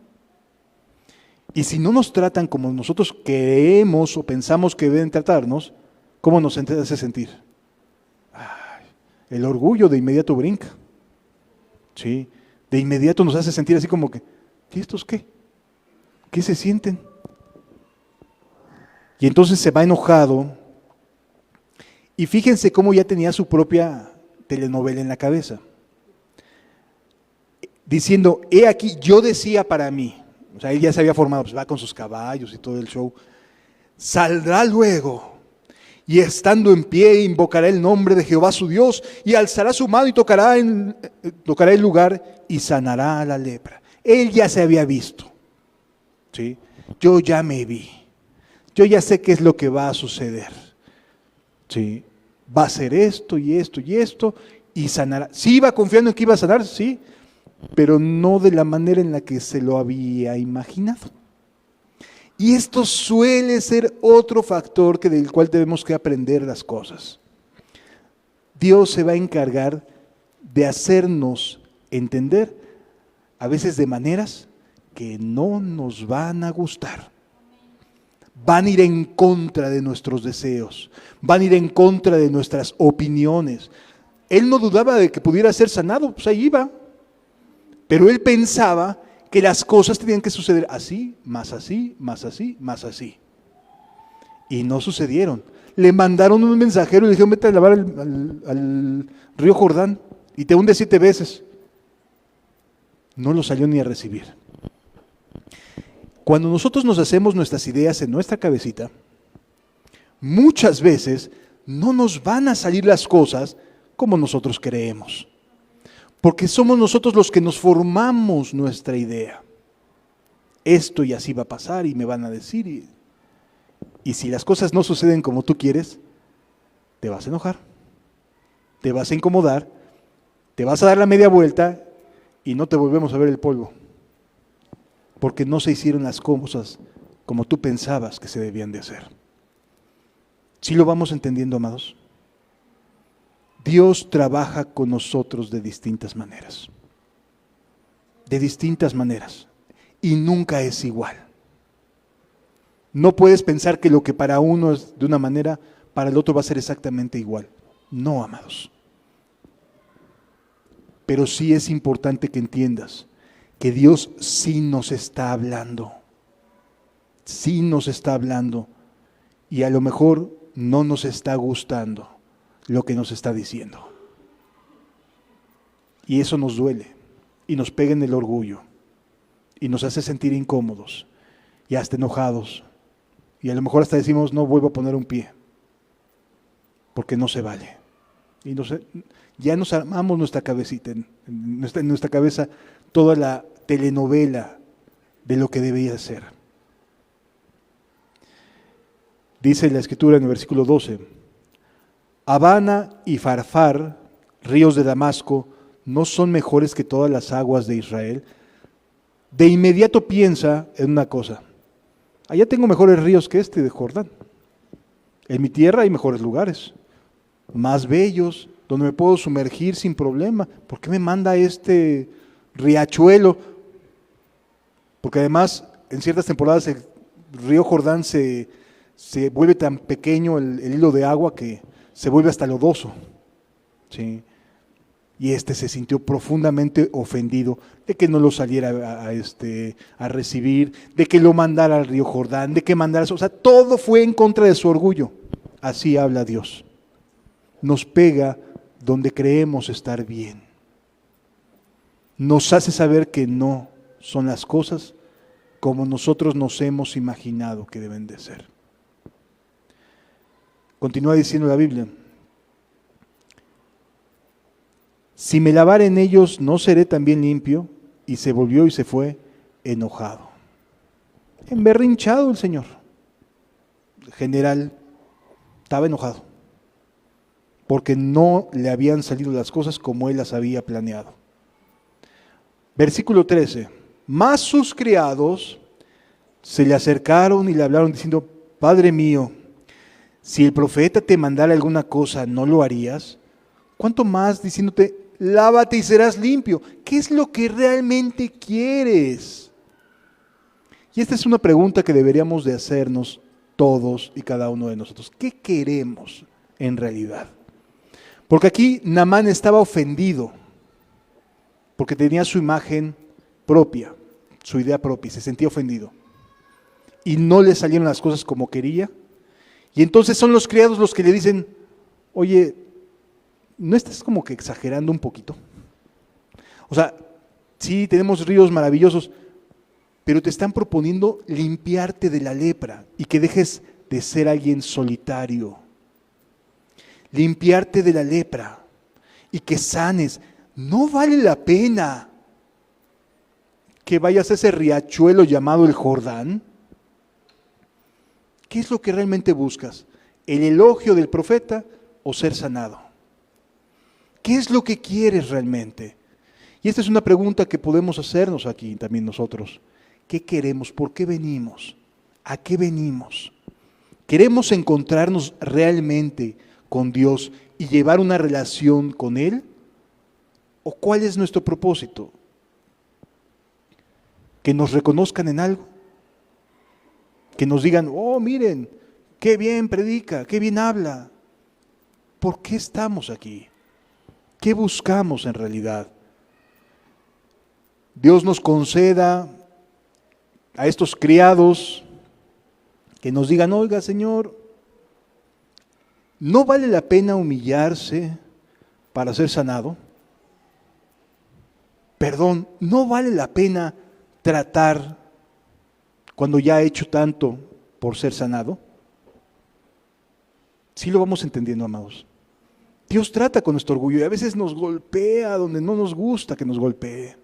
Y si no nos tratan como nosotros creemos o pensamos que deben tratarnos, ¿cómo nos hace sentir? Ay, el orgullo de inmediato brinca. ¿Sí? De inmediato nos hace sentir así como que, ¿y estos qué? ¿Qué se sienten? Y entonces se va enojado. Y fíjense cómo ya tenía su propia telenovela en la cabeza. Diciendo, he aquí, yo decía para mí, o sea, él ya se había formado, pues va con sus caballos y todo el show, saldrá luego, y estando en pie invocará el nombre de Jehová su Dios, y alzará su mano y tocará el lugar y sanará a la lepra. Él ya se había visto, ¿sí? Yo ya me vi, yo ya sé qué es lo que va a suceder, ¿sí? Va a ser esto y esto y esto, y sanará. Sí iba confiando en que iba a sanar, sí, pero no de la manera en la que se lo había imaginado. Y esto suele ser otro factor del cual debemos que aprender las cosas. Dios se va a encargar de hacernos entender, a veces de maneras que no nos van a gustar. Van a ir en contra de nuestros deseos, van a ir en contra de nuestras opiniones. Él no dudaba de que pudiera ser sanado, pues ahí iba. Pero él pensaba que las cosas tenían que suceder así, más así, más así, más así. Y no sucedieron. Le mandaron un mensajero y le dijeron, vete a lavar al río Jordán y te hunde 7 veces. No lo salió ni a recibir. Cuando nosotros nos hacemos nuestras ideas en nuestra cabecita, muchas veces no nos van a salir las cosas como nosotros creemos. Porque somos nosotros los que nos formamos nuestra idea. Esto y así va a pasar y me van a decir. Y si las cosas no suceden como tú quieres, te vas a enojar, te vas a incomodar, te vas a dar la media vuelta y no te volvemos a ver el polvo. Porque no se hicieron las cosas como tú pensabas que se debían de hacer. ¿Sí lo vamos entendiendo, amados? Dios trabaja con nosotros de distintas maneras. De distintas maneras. Y nunca es igual. No puedes pensar que lo que para uno es de una manera, para el otro va a ser exactamente igual. No, amados. Pero sí es importante que entiendas que Dios sí nos está hablando. Sí nos está hablando. Y a lo mejor no nos está gustando lo que nos está diciendo. Y eso nos duele y nos pega en el orgullo y nos hace sentir incómodos y hasta enojados. Y a lo mejor hasta decimos, no vuelvo a poner un pie, porque no se vale. Y ya nos armamos nuestra cabecita, en nuestra cabeza toda la telenovela de lo que debería ser. Dice la Escritura en el versículo 12, Habana y Farfar, ríos de Damasco, ¿no son mejores que todas las aguas de Israel? De inmediato piensa en una cosa, allá tengo mejores ríos que este de Jordán. En mi tierra hay mejores lugares, más bellos, donde me puedo sumergir sin problema. ¿Por qué me manda este riachuelo? Porque además en ciertas temporadas el río Jordán se vuelve tan pequeño el hilo de agua que se vuelve hasta lodoso, ¿sí? Y se sintió profundamente ofendido de que no lo saliera a recibir, de que lo mandara al río Jordán, de que mandara, o sea, todo fue en contra de su orgullo. Así habla Dios. Nos pega donde creemos estar bien. Nos hace saber que no son las cosas como nosotros nos hemos imaginado que deben de ser. Continúa diciendo la Biblia, si me lavare en ellos, ¿no seré también limpio? Y se volvió y se fue enojado. Emberrinchado el Señor. El general estaba enojado, porque no le habían salido las cosas como él las había planeado. Versículo 13, mas sus criados se le acercaron y le hablaron diciendo, Padre mío, si el profeta te mandara alguna cosa, ¿no lo harías? ¿Cuánto más diciéndote, lávate y serás limpio? ¿Qué es lo que realmente quieres? Y esta es una pregunta que deberíamos de hacernos todos y cada uno de nosotros. ¿Qué queremos en realidad? Porque aquí Naamán estaba ofendido, porque tenía su imagen propia, su idea propia, y se sentía ofendido. Y no le salieron las cosas como quería. Y entonces son los criados los que le dicen, oye, ¿no estás como que exagerando un poquito? O sea, sí, tenemos ríos maravillosos, pero te están proponiendo limpiarte de la lepra y que dejes de ser alguien solitario. Limpiarte de la lepra y que sanes. No vale la pena que vayas a ese riachuelo llamado el Jordán. ¿Qué es lo que realmente buscas? ¿El elogio del profeta o ser sanado? ¿Qué es lo que quieres realmente? Y esta es una pregunta que podemos hacernos aquí también nosotros. ¿Qué queremos? ¿Por qué venimos? ¿A qué venimos? ¿Queremos encontrarnos realmente con Dios y llevar una relación con Él? ¿O cuál es nuestro propósito? ¿Que nos reconozcan en algo? ¿Que nos digan, oh, miren, qué bien predica, qué bien habla? ¿Por qué estamos aquí? ¿Qué buscamos en realidad? Dios nos conceda a estos criados que nos digan, oiga, Señor, ¿no vale la pena humillarse para ser sanado? Perdón, ¿no vale la pena tratar cuando ya ha hecho tanto por ser sanado? Sí lo vamos entendiendo, amados. Dios trata con nuestro orgullo y a veces nos golpea donde no nos gusta que nos golpee.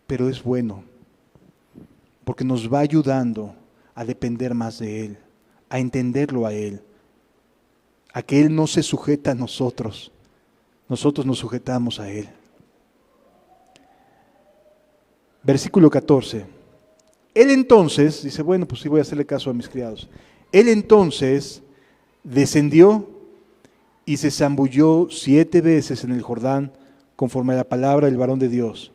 Pero es bueno, porque nos va ayudando a depender más de Él, a entenderlo a Él, a que Él no se sujeta a nosotros, nosotros nos sujetamos a Él. Versículo 14. Él entonces, dice, bueno, pues sí voy a hacerle caso a mis criados. Él entonces descendió y se zambulló 7 veces en el Jordán, conforme a la palabra del varón de Dios.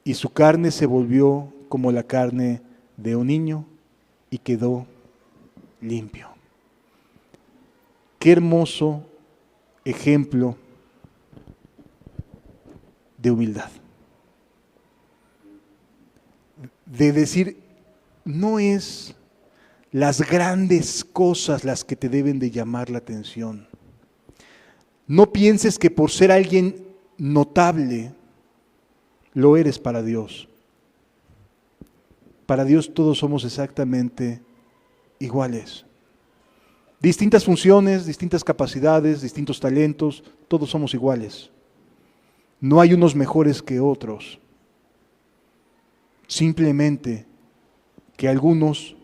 Y su carne se volvió como la carne de un niño y quedó limpio. Qué hermoso ejemplo de humildad. De decir, no es las grandes cosas las que te deben de llamar la atención. No pienses que por ser alguien notable, lo eres para Dios. Para Dios todos somos exactamente iguales. Distintas funciones, distintas capacidades, distintos talentos, todos somos iguales. No hay unos mejores que otros. Simplemente que algunos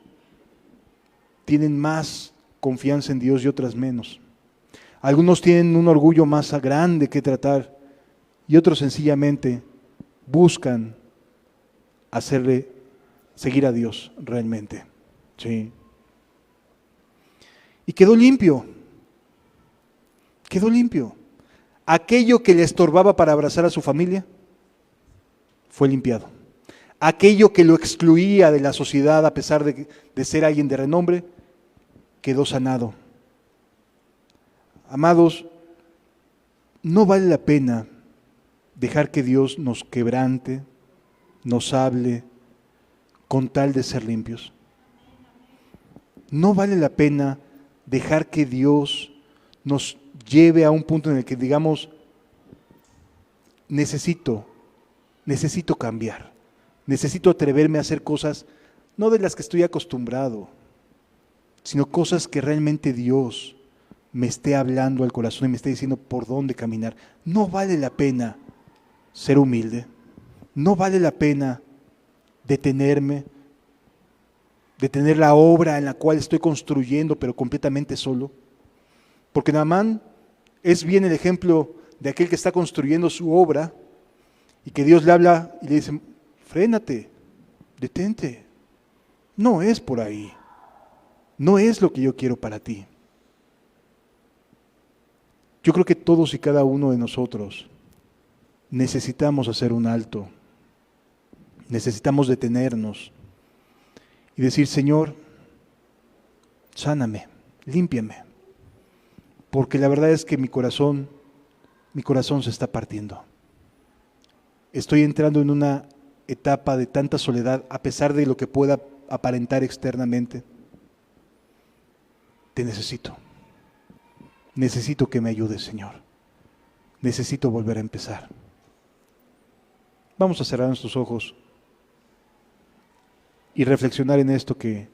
tienen más confianza en Dios y otras menos. Algunos tienen un orgullo más grande que tratar y otros sencillamente buscan seguir a Dios realmente. Sí. Y quedó limpio. Quedó limpio. Aquello que le estorbaba para abrazar a su familia fue limpiado. Aquello que lo excluía de la sociedad a pesar de ser alguien de renombre, quedó sanado. Amados, no vale la pena dejar que Dios nos quebrante, nos hable, con tal de ser limpios. No vale la pena dejar que Dios nos lleve a un punto en el que digamos, necesito cambiar, necesito atreverme a hacer cosas, no de las que estoy acostumbrado, sino cosas que realmente Dios me esté hablando al corazón y me esté diciendo por dónde caminar. No vale la pena ser humilde, no vale la pena detenerme, detener la obra en la cual estoy construyendo, pero completamente solo. Porque Naamán es bien el ejemplo de aquel que está construyendo su obra y que Dios le habla y le dice, frénate, detente, no es por ahí, no es lo que yo quiero para ti. Yo creo que todos y cada uno de nosotros necesitamos hacer un alto Necesitamos detenernos y decir, Señor, sáname, límpiame, porque la verdad es que mi corazón se está partiendo. Estoy entrando en una etapa de tanta soledad, a pesar de lo que pueda aparentar externamente. Te necesito. Necesito que me ayudes, Señor. Necesito volver a empezar. Vamos a cerrar nuestros ojos y reflexionar en esto que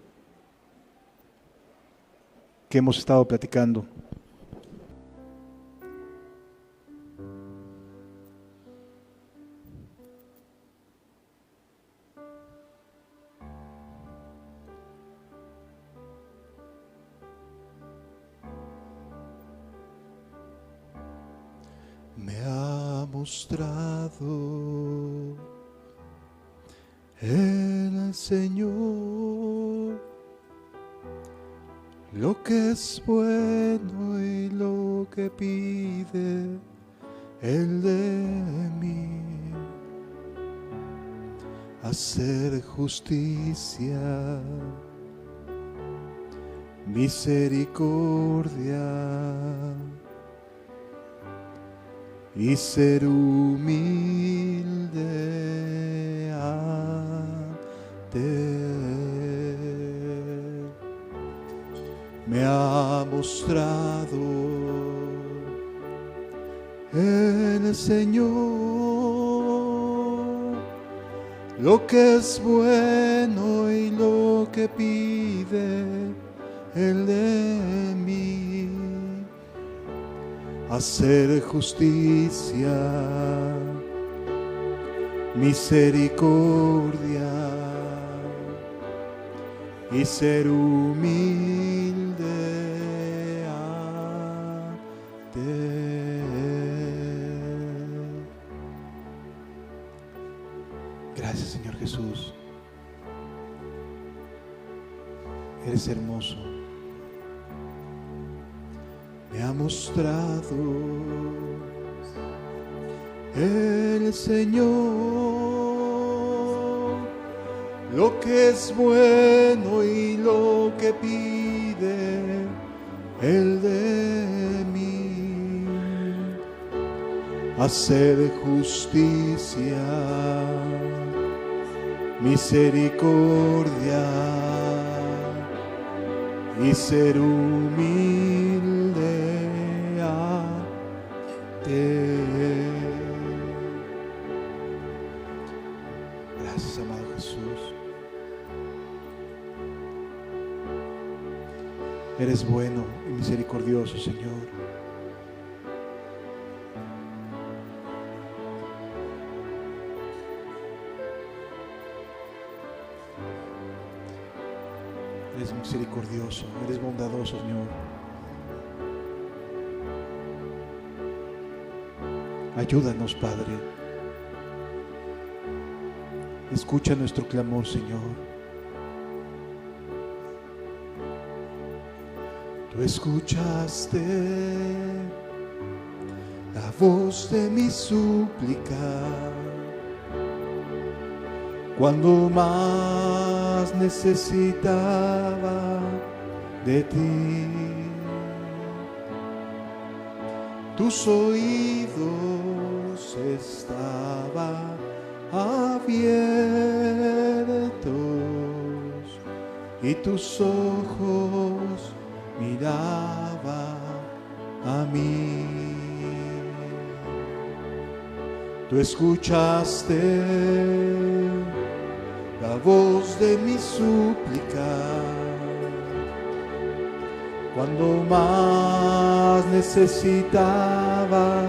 hemos estado platicando. Me ha mostrado el Señor lo que es bueno y lo que pide Él de mí. Hacer justicia, misericordia y ser humilde ante Él. Me ha mostrado el Señor lo que es bueno y lo que pide Él de mí. Hacer justicia, misericordia y ser humilde ante Él. Gracias, Señor Jesús. Eres hermoso. Me ha mostrado el Señor lo que es bueno y lo que pide Él de mí. Hacer justicia, misericordia y ser humilde ante Él. Gracias, amado Jesús. Eres bueno y misericordioso, Señor. Eres misericordioso, eres bondadoso, Señor. Ayúdanos, Padre. Escucha nuestro clamor, Señor. Tú escuchaste la voz de mi súplica cuando más necesitaba de ti. Tus oídos estaban abiertos y tus ojos miraban a mí. Tú escuchaste la voz de mi súplica cuando más necesitaba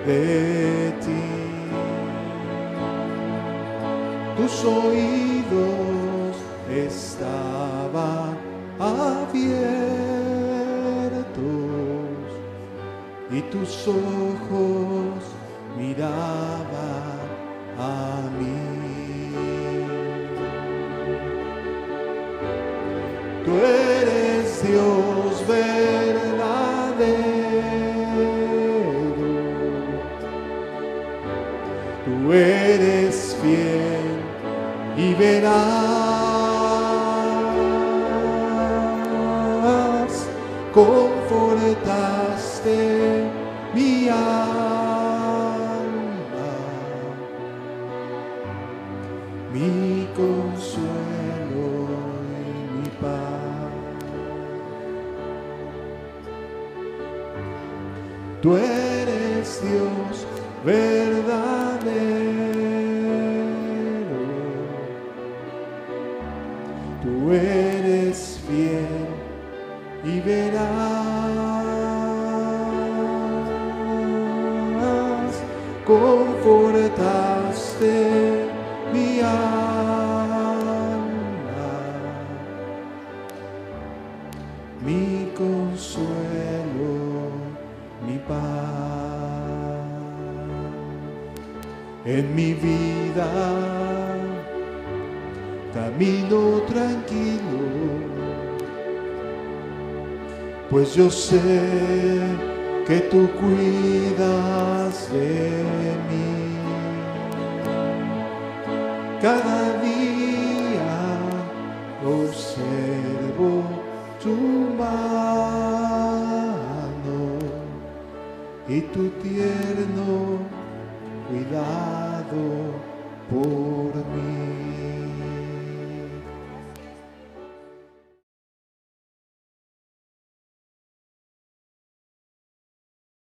de ti. Tus oídos estaban abiertos y tus ojos miraban a mí. Tú eres Dios verdadero, tú eres fiel y verás, confortaste mi alma, mi consuelo y mi paz. Tú eres Dios verdadero, tú eres fiel y verás, confortaste mi alma, mi consuelo, mi paz. En mi vida camino tranquilo, pues yo sé que tú cuidas de mí. Cada día observo tu mano y tu tierno cuidado por mí.